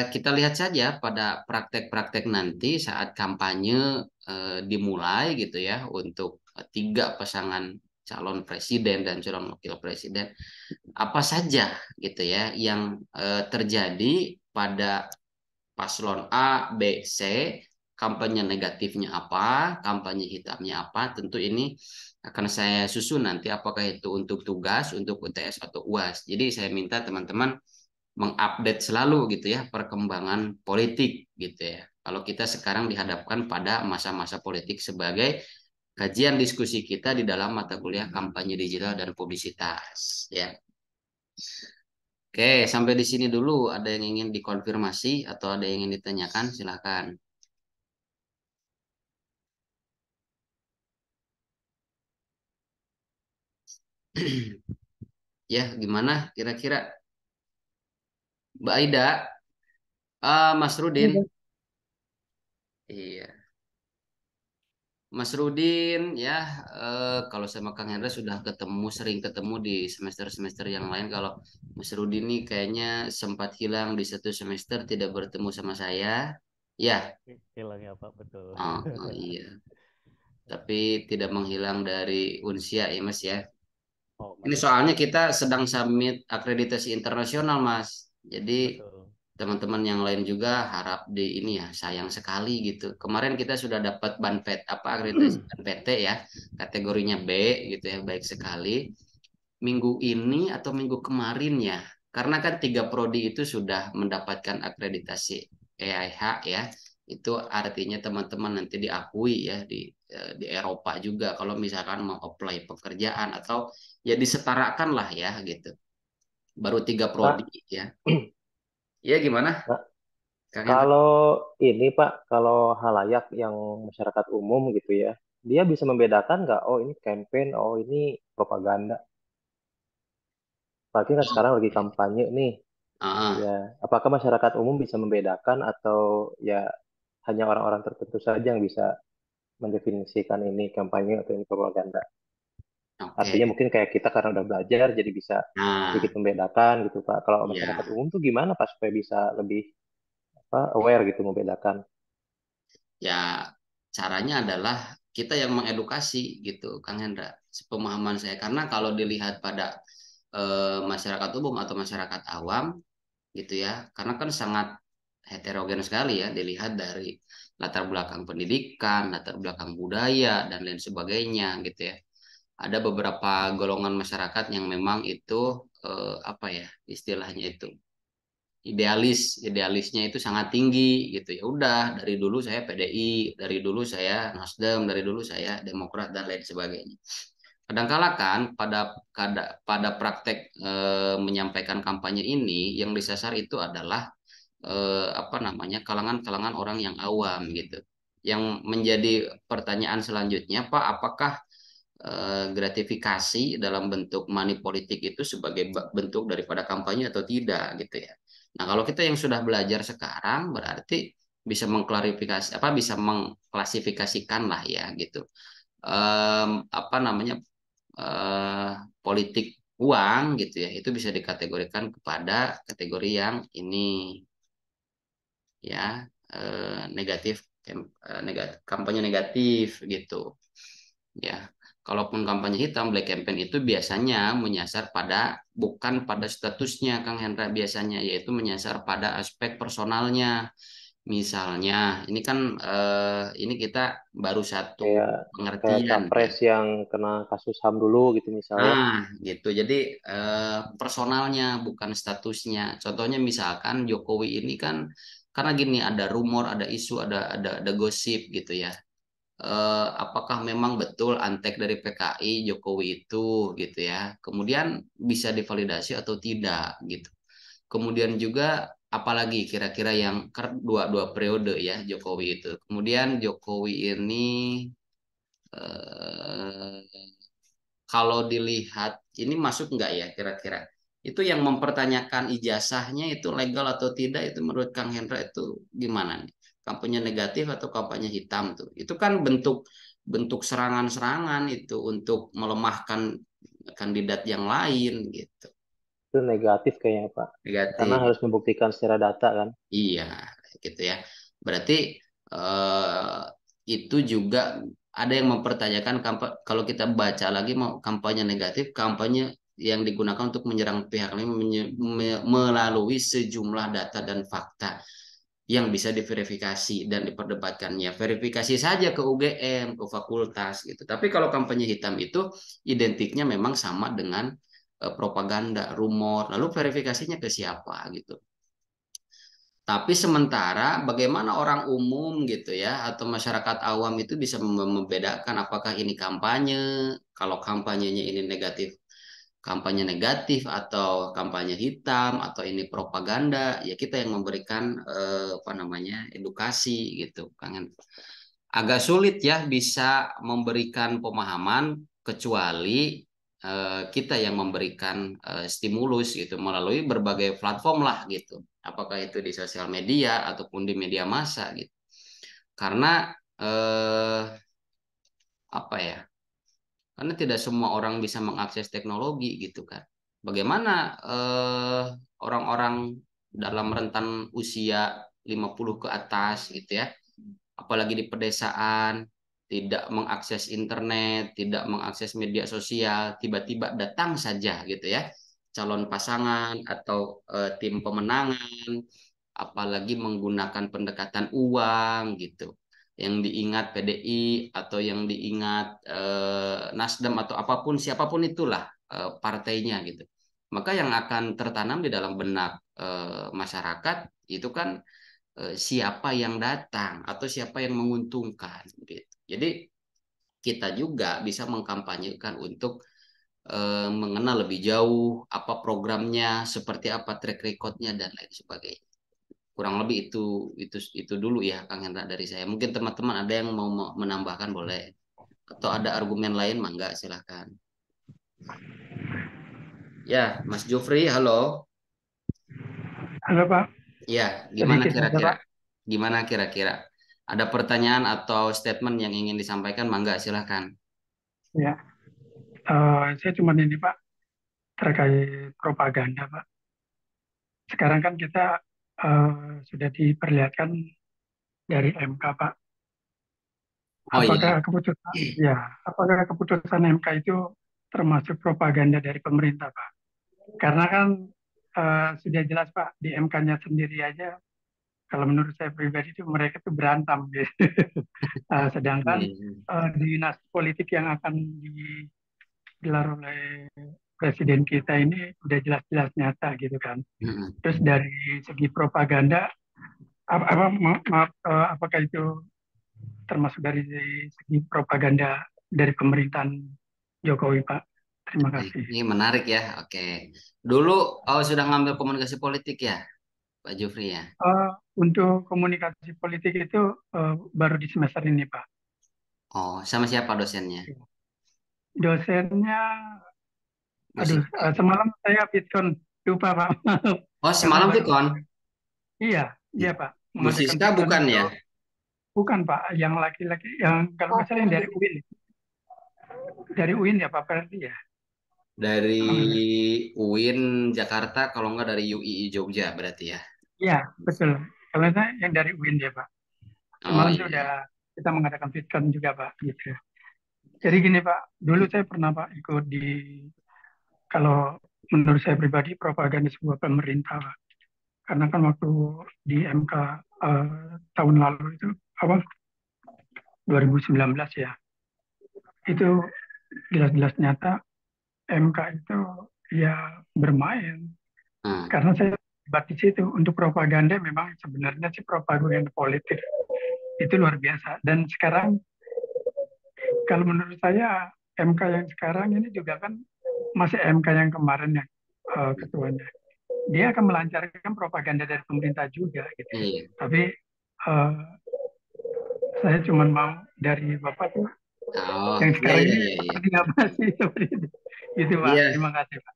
kita lihat saja pada praktek-praktek nanti saat kampanye dimulai gitu ya untuk 3 pasangan calon presiden dan calon wakil presiden apa saja gitu ya yang terjadi pada paslon A, B, C, kampanye negatifnya apa, kampanye hitamnya apa, tentu ini akan saya susun nanti apakah itu untuk tugas, untuk UTS atau UAS. Jadi saya minta teman-teman mengupdate selalu gitu ya perkembangan politik gitu ya. Kalau kita sekarang dihadapkan pada masa-masa politik sebagai kajian diskusi kita di dalam mata kuliah kampanye digital dan publisitas ya. Oke, sampai di sini dulu. Ada yang ingin dikonfirmasi atau ada yang ingin ditanyakan? Silakan. Ya, gimana kira-kira Mbak Aida? Mas Rudin.
Iya.
Iya. Mas Rudin, ya, kalau sama Kang Hendra sudah ketemu, sering ketemu di semester-semester yang lain. Kalau Mas Rudin nih kayaknya sempat hilang di satu semester, tidak bertemu sama saya. Ya,
Hilangnya Pak, betul.
iya. Tapi tidak menghilang dari Unsia ya Mas ya.
Oh,
Ini
masih
soalnya
tetap.
kita sedang submit akreditasi internasional Mas. Jadi
Betul.
teman-teman yang lain juga harap di ini ya sayang sekali gitu. Kemarin kita sudah dapat banpet apa akreditasi BanPT ya, kategorinya B gitu ya, baik sekali. Minggu ini atau minggu kemarin ya, karena kan tiga prodi itu sudah mendapatkan akreditasi EIH ya. Itu artinya teman-teman nanti diakui ya di Eropa juga kalau misalkan mau apply pekerjaan atau ya disetarakan lah ya gitu. Baru tiga prodi
Pak,
ya. Ya gimana,
Pak,
Kang Hendra?
kalau ini Pak, kalau halayak yang masyarakat umum gitu ya, dia bisa membedakan nggak? Oh ini campaign, oh ini propaganda. Apalagi kan sekarang lagi kampanye nih.
Ah,
Ya, apakah masyarakat umum bisa membedakan atau ya hanya orang-orang tertentu saja yang bisa mendefinisikan ini kampanye atau ini propaganda?
oke.
Artinya mungkin kayak kita karena udah belajar jadi bisa
Nah,
sedikit membedakan gitu Pak. Kalau masyarakat
ya,
umum tuh gimana Pak supaya bisa lebih apa aware gitu membedakan?
ya caranya adalah kita yang mengedukasi gitu, Kang Hendra. Sepemahaman saya karena kalau dilihat pada masyarakat umum atau masyarakat awam gitu ya, karena kan sangat heterogen sekali ya dilihat dari latar belakang pendidikan, latar belakang budaya dan lain sebagainya gitu ya. Ada beberapa golongan masyarakat yang memang itu apa ya istilahnya itu idealisnya itu sangat tinggi gitu ya udah dari dulu saya PDI dari dulu saya Nasdem dari dulu saya Demokrat dan lain sebagainya kadangkala kan pada praktek menyampaikan kampanye ini yang disasar itu adalah apa namanya kalangan-kalangan orang yang awam gitu yang menjadi pertanyaan selanjutnya Pak apakah gratifikasi dalam bentuk money politik itu sebagai bentuk daripada kampanye atau tidak gitu ya. Nah, kalau kita yang sudah belajar sekarang berarti bisa mengklarifikasi apa bisa mengklasifikasikan lah ya gitu. Apa namanya eh, politik uang gitu ya itu bisa dikategorikan kepada kategori yang ini ya negatif kampanye negatif gitu ya. Kalaupun kampanye hitam, black campaign itu biasanya menyasar pada bukan pada statusnya, Kang Hendra biasanya, yaitu menyasar pada aspek personalnya. Misalnya, ini kan ini kita baru satu
Kayak kayak
pengertian ya.
capres yang kena kasus HAM dulu gitu misalnya.
Nah, gitu. Jadi personalnya bukan statusnya. Contohnya misalkan Jokowi ini kan karena gini ada rumor, ada isu, ada gosip gitu ya apakah memang betul antek dari PKI Jokowi itu gitu ya. Kemudian bisa divalidasi atau tidak gitu. Kemudian juga apalagi kira-kira yang dua dua periode ya Jokowi itu. Kemudian Jokowi ini eh, kalau dilihat ini masuk nggak ya kira-kira? Itu yang mempertanyakan ijazahnya itu legal atau tidak itu menurut Kang Hendra itu gimana nih? Kampanye negatif atau kampanye hitam tuh? Itu kan bentuk bentuk serangan-serangan itu untuk melemahkan kandidat yang lain gitu.
Itu negatif kayaknya Pak. Karena
Negatif.
harus membuktikan secara data kan.
Iya, gitu ya. Berarti eh, itu juga ada yang mempertanyakan kalau kita baca lagi mau kampanye negatif, kampanye yang digunakan untuk menyerang pihak lain melalui sejumlah data dan fakta yang bisa diverifikasi dan diperdebatkannya. Verifikasi saja ke UGM, ke fakultas gitu. Tapi kalau kampanye hitam itu identiknya memang sama dengan propaganda, rumor, lalu verifikasinya ke siapa gitu. Tapi sementara bagaimana orang umum gitu ya atau masyarakat awam itu bisa membedakan apakah ini kampanye, kalau kampanyenya ini negatif, kampanye negatif atau kampanye hitam atau ini propaganda, ya kita yang memberikan apa namanya edukasi gitu, kangen. Agak sulit ya bisa memberikan pemahaman kecuali kita yang memberikan stimulus gitu melalui berbagai platform lah gitu. Apakah itu di sosial media ataupun di media massa gitu. Karena apa ya? Karena tidak semua orang bisa mengakses teknologi gitu kan. Bagaimana orang-orang dalam rentan usia 50 ke atas gitu ya, apalagi di pedesaan, tidak mengakses internet, tidak mengakses media sosial, tiba-tiba datang saja gitu ya, calon pasangan atau tim pemenangan, apalagi menggunakan pendekatan uang gitu. Yang diingat PDI atau yang diingat Nasdem atau apapun siapapun itulah partainya gitu. Maka yang akan tertanam di dalam benak masyarakat itu kan siapa yang datang atau siapa yang menguntungkan gitu. Jadi kita juga bisa mengkampanyekan untuk mengenal lebih jauh apa programnya, seperti apa track recordnya dan lain sebagainya. Kurang lebih itu dulu ya Kang Hendra dari saya. Mungkin teman-teman ada yang mau menambahkan boleh atau ada argumen lain mangga silahkan. Ya, Mas Jufri, halo.
Halo Pak,
Ya, gimana
sedikit saja
kira-kira?
Pak.
Gimana kira-kira? Ada pertanyaan atau statement yang ingin disampaikan mangga silahkan.
Ya, saya cuma ini Pak terkait propaganda Pak. Sekarang kan kita sudah diperlihatkan dari MK Pak.
Oh iya.
Apakah keputusan MK itu termasuk propaganda dari pemerintah Pak? Karena kan sudah jelas Pak di MK-nya sendiri aja. Kalau menurut saya pribadi itu mereka tuh berantem gitu. Sedangkan
Hmm.
dinasti politik yang akan digelar oleh presiden kita ini udah jelas-jelas nyata gitu kan.
Hmm.
Terus dari segi propaganda, apakah itu termasuk dari segi propaganda dari pemerintahan Jokowi, Pak? Terima kasih.
Ini menarik ya. Oke. Dulu sudah ngambil komunikasi politik ya, Pak Jufri ya.
Eh, untuk komunikasi politik itu baru di semester ini, Pak.
Oh, sama siapa dosennya?
Dosennya, aduh,
Musika.
semalam saya Pitkon lupa, Pak.
Oh,
Karena
semalam
baru,
Vicon.
iya, iya, Pak,
Bu
mengadakan
Siska
Pitkon
bukan ya?
untuk, bukan, Pak, yang laki-laki, yang kalau nggak salah yang dari UIN ya, Pak Ferdi ya.
Dari
Kalau nggak salah.
UIN Jakarta, kalau nggak dari UII Jogja berarti ya.
Iya, betul. Kalau saya yang dari UIN ya, Pak.
Oh
Semalam
iya.
sudah kita mengadakan Pitkon juga, Pak, gitu. Jadi gini, Pak, dulu saya pernah, Pak, ikut di, kalau menurut saya pribadi, propaganda sebuah pemerintah, Pak. Karena kan waktu di MK tahun lalu itu, apa, 2019 ya, itu jelas-jelas nyata MK itu ya bermain.
Hmm.
Karena saya terlibat di situ. Untuk propaganda memang sebenarnya sih propaganda politik itu luar biasa. Dan sekarang kalau menurut saya MK yang sekarang ini juga kan masih MK yang kemarin ya ketuanya. Dia akan melancarkan propaganda dari pemerintah juga gitu ya.
Iya.
Tapi eh, saya cuma mau dari Bapak tuh
Oh
yang
iya
sekarang
iya
ini
iya iya.
seperti apa sih seperti itu. Gitu Pak.
Iya
Terima kasih Pak.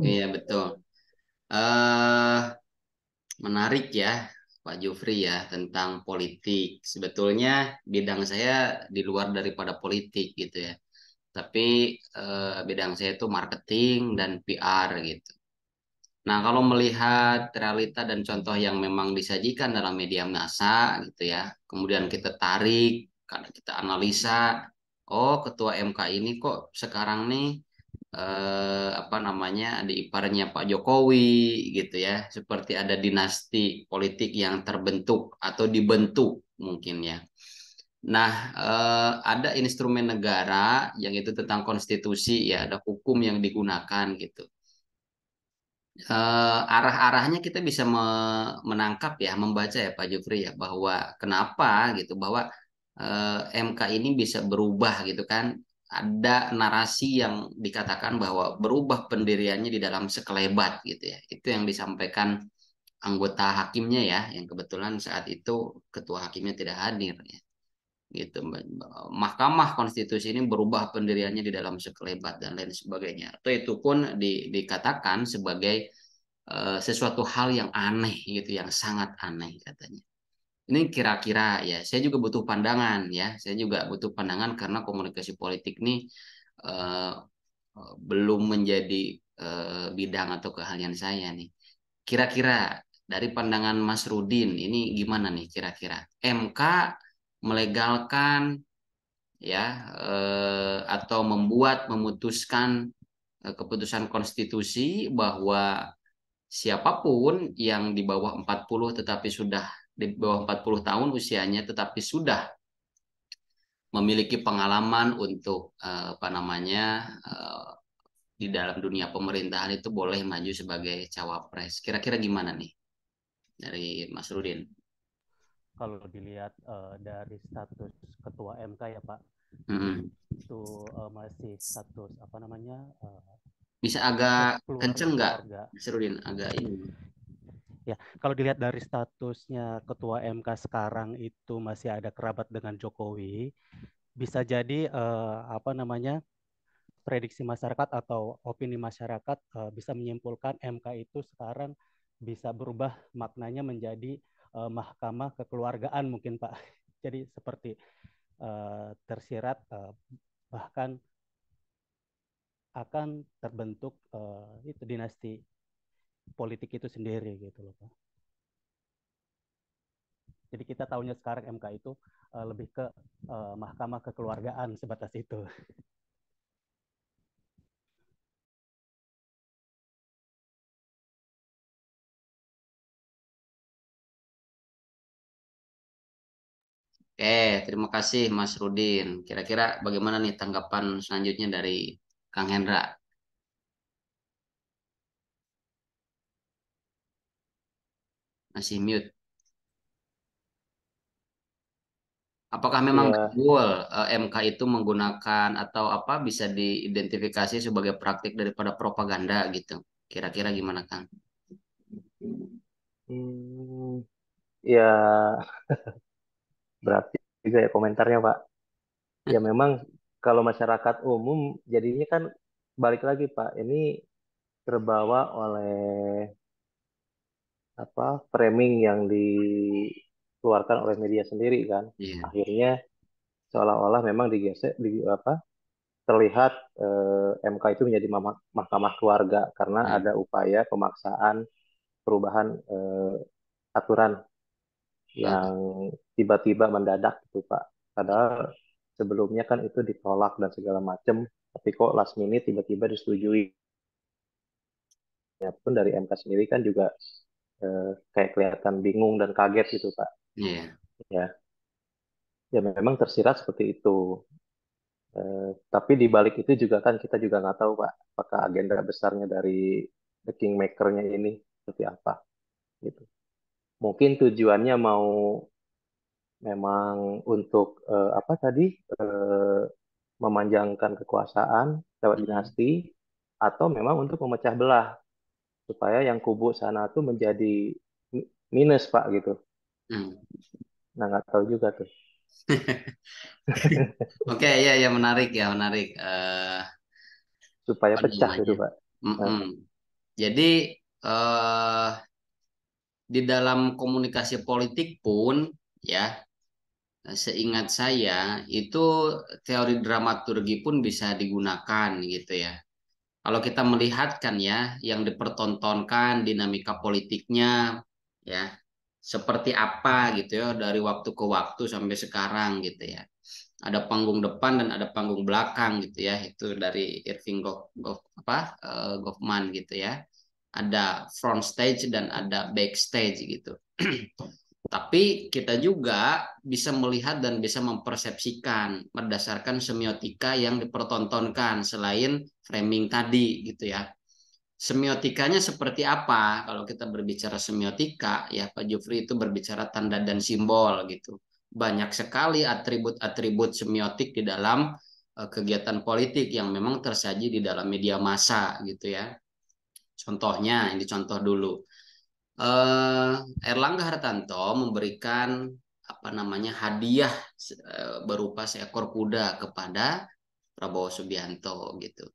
iya betul. eh Menarik ya, Pak Jufri ya, tentang politik. Sebetulnya bidang saya di luar daripada politik gitu ya. Tapi bidang saya itu marketing dan PR gitu. Nah, kalau melihat realita dan contoh yang memang disajikan dalam media massa gitu ya, kemudian kita tarik, karena kita analisa, oh ketua MK ini kok sekarang nih apa namanya adik iparnya Pak Jokowi gitu ya, seperti ada dinasti politik yang terbentuk atau dibentuk mungkin ya. Nah, ada instrumen negara yang itu tentang konstitusi ya, ada hukum yang digunakan gitu. Arah-arahnya kita bisa menangkap ya, membaca ya Pak Jufri ya, bahwa kenapa gitu, bahwa MK ini bisa berubah gitu kan. Ada narasi yang dikatakan bahwa berubah pendiriannya di dalam sekelebat gitu ya. Itu yang disampaikan anggota hakimnya ya, yang kebetulan saat itu ketua hakimnya tidak hadir ya. gitu. Mahkamah Konstitusi ini berubah pendiriannya di dalam sekelebat dan lain sebagainya. Atau itu pun dikatakan sebagai sesuatu hal yang aneh gitu, yang sangat aneh katanya. Ini kira-kira ya, saya juga butuh pandangan ya. Saya juga butuh pandangan karena komunikasi politik ini eh, belum menjadi bidang atau keahlian saya nih. Kira-kira dari pandangan Mas Rudin ini gimana nih kira-kira? MK melegalkan ya atau memutuskan keputusan konstitusi bahwa siapapun yang di bawah 40 tetapi sudah di bawah 40 tahun usianya tetapi sudah memiliki pengalaman untuk apa namanya di dalam dunia pemerintahan itu boleh maju sebagai cawapres. Kira-kira gimana nih dari Mas Rudin?
Kalau dilihat dari status ketua MK ya Pak,
Mm-mm.
itu masih status apa namanya
Bisa agak kenceng nggak,
keluarga.
Mas Rudin? Agak ini.
Ya, kalau dilihat dari statusnya ketua MK sekarang itu masih ada kerabat dengan Jokowi, bisa jadi apa namanya prediksi masyarakat atau opini masyarakat bisa menyimpulkan MK itu sekarang bisa berubah maknanya menjadi mahkamah kekeluargaan mungkin Pak. Jadi seperti tersirat bahkan akan terbentuk itu dinasti politik itu sendiri gitu loh Pak. Jadi kita tahunya sekarang MK itu lebih ke mahkamah kekeluargaan sebatas itu.
Oke, terima kasih Mas Rudin. Kira-kira bagaimana nih tanggapan selanjutnya dari Kang Hendra? Masih mute. Apakah memang
Ya,
betul MK itu menggunakan atau apa bisa diidentifikasi sebagai praktik daripada propaganda gitu? Kira-kira gimana Kang?
hmm, ya berarti juga ya komentarnya Pak. Ya memang kalau masyarakat umum jadinya kan balik lagi Pak, ini terbawa oleh apa framing yang dikeluarkan oleh media sendiri kan.
Iya.
Akhirnya seolah-olah memang digesek di apa terlihat MK itu menjadi mahkamah keluarga karena
Hmm.
ada upaya pemaksaan perubahan aturan
Hmm.
yang tiba-tiba mendadak gitu Pak. Padahal sebelumnya kan itu ditolak dan segala macam, tapi kok last minute tiba-tiba disetujui. Ya pun dari MK sendiri kan juga kayak kelihatan bingung dan kaget gitu Pak.
Iya.
Ya, ya memang tersirat seperti itu. Tapi di balik itu juga kan kita juga nggak tahu Pak, apakah agenda besarnya dari the kingmaker-nya ini seperti apa gitu. Mungkin tujuannya mau memang untuk apa tadi eh, memanjangkan kekuasaan lewat
Hmm.
dinasti atau memang untuk memecah belah supaya yang kubu sana tuh menjadi minus Pak gitu.
Hmm.
Nah nggak tahu juga tuh.
Oke, iya ya menarik ya menarik.
Supaya
Apa
pecah gitu
namanya?
Pak. Nah,
Mm-mm. Jadi eh, di dalam komunikasi politik pun ya, seingat saya itu teori dramaturgi pun bisa digunakan gitu ya. Kalau kita melihat kan ya, yang dipertontonkan dinamika politiknya ya, seperti apa gitu ya dari waktu ke waktu sampai sekarang gitu ya. Ada panggung depan dan ada panggung belakang gitu ya. Itu dari Irving Goffman gitu ya. Ada front stage dan ada backstage gitu. Tapi kita juga bisa melihat dan bisa mempersepsikan berdasarkan semiotika yang dipertontonkan selain framing tadi gitu ya. Semiotikanya seperti apa? Kalau kita berbicara semiotika, ya Pak Jufri itu berbicara tanda dan simbol gitu. Banyak sekali atribut-atribut semiotik di dalam kegiatan politik yang memang tersaji di dalam media massa gitu ya. Contohnya, ini contoh dulu. Erlangga Hartarto memberikan hadiah berupa seekor kuda kepada Prabowo Subianto gitu.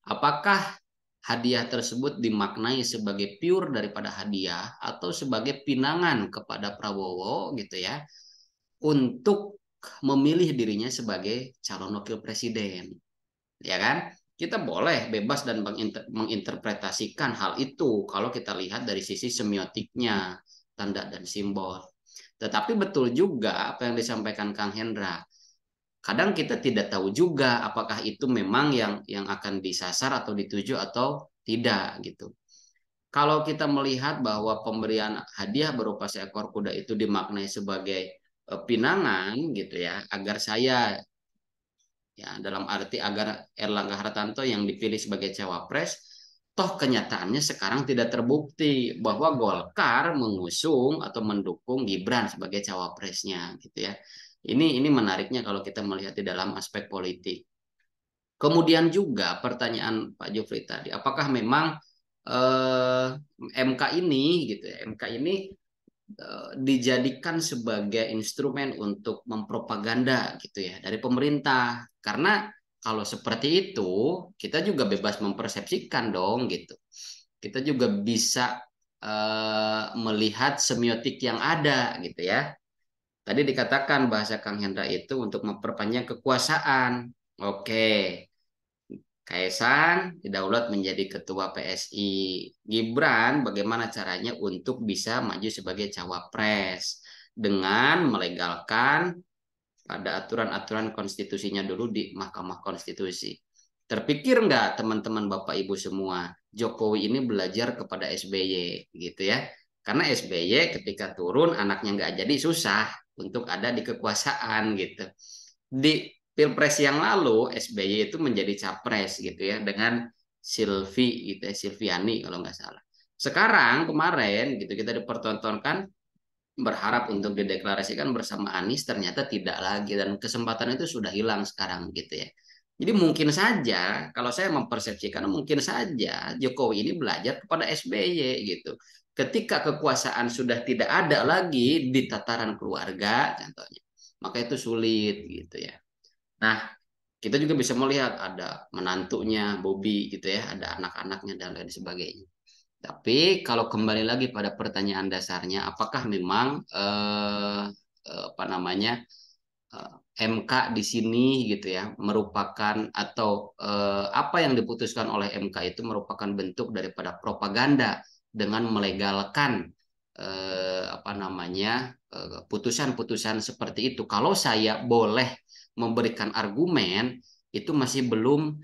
Apakah hadiah tersebut dimaknai sebagai pure daripada hadiah atau sebagai pinangan kepada Prabowo gitu ya untuk memilih dirinya sebagai calon wakil presiden, ya kan? Kita boleh bebas dan menginterpretasikan hal itu kalau kita lihat dari sisi semiotiknya, tanda dan simbol. Tetapi betul juga apa yang disampaikan Kang Hendra. Kadang kita tidak tahu juga apakah itu memang yang akan disasar atau dituju atau tidak gitu. Kalau kita melihat bahwa pemberian hadiah berupa seekor kuda itu dimaknai sebagai pinangan gitu ya, agar saya ya dalam arti agar Erlangga Hartarto yang dipilih sebagai cawapres, toh kenyataannya sekarang tidak terbukti bahwa Golkar mengusung atau mendukung Gibran sebagai cawapresnya gitu ya. Ini menariknya kalau kita melihat di dalam aspek politik. Kemudian juga pertanyaan Pak Jufri tadi, apakah memang MK ini gitu ya, MK ini dijadikan sebagai instrumen untuk mempropaganda gitu ya dari pemerintah. Karena kalau seperti itu, kita juga bebas mempersepsikan dong gitu. Kita juga bisa melihat semiotik yang ada gitu ya. Tadi dikatakan bahasa Kang Hendra itu untuk memperpanjang kekuasaan. Oke. Kaisang didaulat menjadi ketua PSI. Gibran bagaimana caranya untuk bisa maju sebagai cawapres dengan melegalkan pada aturan-aturan konstitusinya dulu di Mahkamah Konstitusi. Terpikir nggak teman-teman Bapak Ibu semua, Jokowi ini belajar kepada SBY gitu ya. Karena SBY ketika turun anaknya nggak jadi susah untuk ada di kekuasaan gitu. Di Pilpres yang lalu SBY itu menjadi capres gitu ya dengan Silvi gitu ya, Silviani kalau nggak salah. Sekarang kemarin gitu kita dipertontonkan berharap untuk dideklarasikan bersama Anies ternyata tidak lagi dan kesempatan itu sudah hilang sekarang gitu ya. Jadi mungkin saja kalau saya mempersepsikan mungkin saja Jokowi ini belajar kepada SBY gitu. Ketika kekuasaan sudah tidak ada lagi di tataran keluarga contohnya, maka itu sulit gitu ya. Nah, kita juga bisa melihat ada menantunya Bobby gitu ya, ada anak-anaknya dan lain sebagainya. Tapi kalau kembali lagi pada pertanyaan dasarnya, apakah memang apa namanya MK di sini gitu ya merupakan atau apa yang diputuskan oleh MK itu merupakan bentuk daripada propaganda dengan melegalkan apa namanya putusan-putusan seperti itu. Kalau saya boleh memberikan argumen, itu masih belum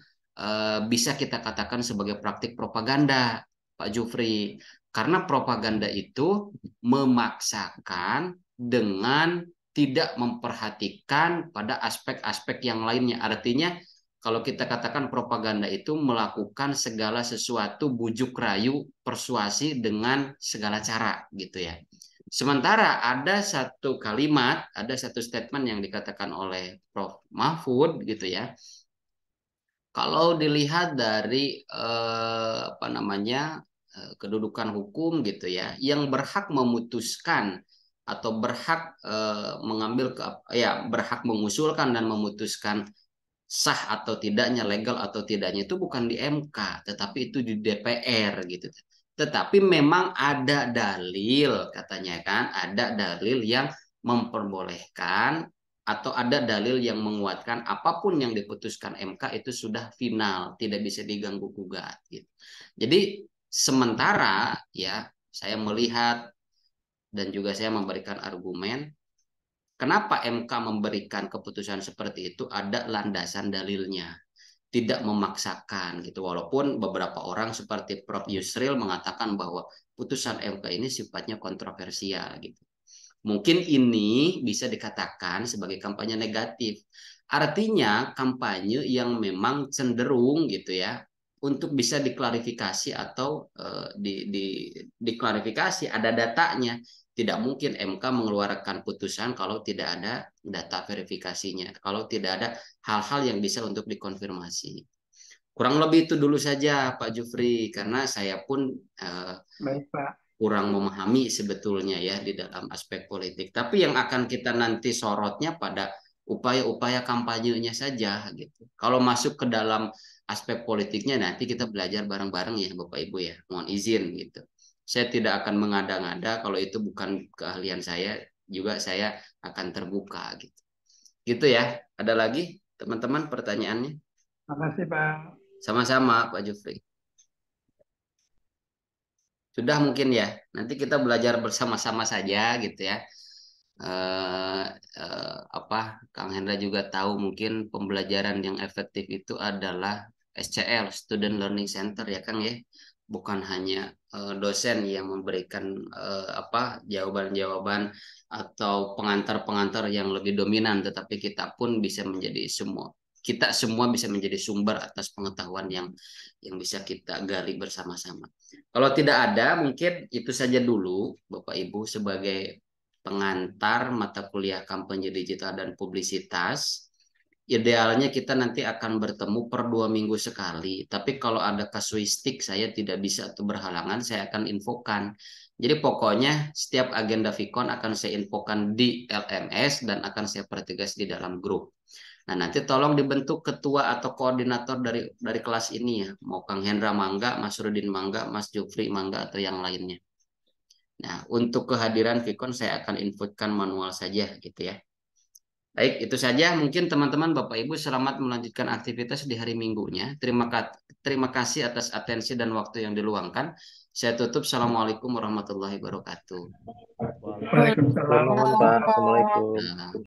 bisa kita katakan sebagai praktik propaganda, Pak Jufri. Karena propaganda itu memaksakan dengan tidak memperhatikan pada aspek-aspek yang lainnya. Artinya kalau kita katakan propaganda itu melakukan segala sesuatu bujuk rayu, persuasi dengan segala cara gitu ya. Sementara ada satu kalimat, ada satu statement yang dikatakan oleh Prof. Mahfud gitu ya. Kalau dilihat dari apa namanya kedudukan hukum gitu ya, yang berhak memutuskan atau berhak mengambil berhak mengusulkan dan memutuskan sah atau tidaknya, legal atau tidaknya itu bukan di MK, tetapi itu di DPR gitu. Tetapi memang ada dalil katanya kan, ada dalil yang memperbolehkan atau ada dalil yang menguatkan apapun yang diputuskan MK itu sudah final, tidak bisa diganggu gugat gitu. Jadi sementara ya saya melihat dan juga saya memberikan argumen kenapa MK memberikan keputusan seperti itu ada landasan dalilnya, tidak memaksakan gitu. Walaupun beberapa orang seperti Prof. Yusril mengatakan bahwa putusan MK ini sifatnya kontroversial gitu. Mungkin ini bisa dikatakan sebagai kampanye negatif. Artinya kampanye yang memang cenderung gitu ya untuk bisa diklarifikasi atau diklarifikasi ada datanya. Tidak mungkin MK mengeluarkan putusan kalau tidak ada data verifikasinya, kalau tidak ada hal-hal yang bisa untuk dikonfirmasi. Kurang lebih itu dulu saja Pak Jufri, karena saya pun
Baik Pak.
kurang memahami sebetulnya ya di dalam aspek politik. Tapi yang akan kita nanti sorotnya pada upaya-upaya kampanyenya saja gitu. Kalau masuk ke dalam aspek politiknya nanti kita belajar bareng-bareng ya Bapak Ibu ya. Mohon izin gitu. Saya tidak akan mengada-ngada kalau itu bukan keahlian saya, juga saya akan terbuka gitu. Gitu ya. Ada lagi teman-teman pertanyaannya?
Terima kasih Pak.
Sama-sama Pak Jufri. Sudah mungkin ya. Nanti kita belajar bersama-sama saja gitu ya. Apa Kang Hendra juga tahu mungkin pembelajaran yang efektif itu adalah SCL, Student Learning Center ya Kang ya. Bukan hanya dosen yang memberikan apa jawaban-jawaban atau pengantar-pengantar yang lebih dominan, tetapi kita pun bisa menjadi kita semua bisa menjadi sumber atas pengetahuan yang bisa kita gali bersama-sama. Kalau tidak ada, mungkin itu saja dulu Bapak Ibu sebagai pengantar mata kuliah kampanye digital dan publisitas. Idealnya kita nanti akan bertemu per 2 minggu sekali. Tapi kalau ada kasuistik saya tidak bisa atau berhalangan, saya akan infokan. Jadi pokoknya setiap agenda Vicon akan saya infokan di LMS dan akan saya pertegas di dalam grup. Nah, nanti tolong dibentuk ketua atau koordinator dari kelas ini ya. Mau Kang Hendra mangga, Mas Rudin mangga, Mas Jufri mangga atau yang lainnya. Nah, untuk kehadiran Vicon saya akan infokan manual saja gitu ya. Baik, itu saja mungkin teman-teman Bapak Ibu selamat melanjutkan aktivitas di hari Minggunya. Terima kasih atas atensi dan waktu yang diluangkan. Saya tutup. Assalamualaikum warahmatullahi wabarakatuh.
Waalaikumsalam.
Mohon Pak. Assalamualaikum.
Nah,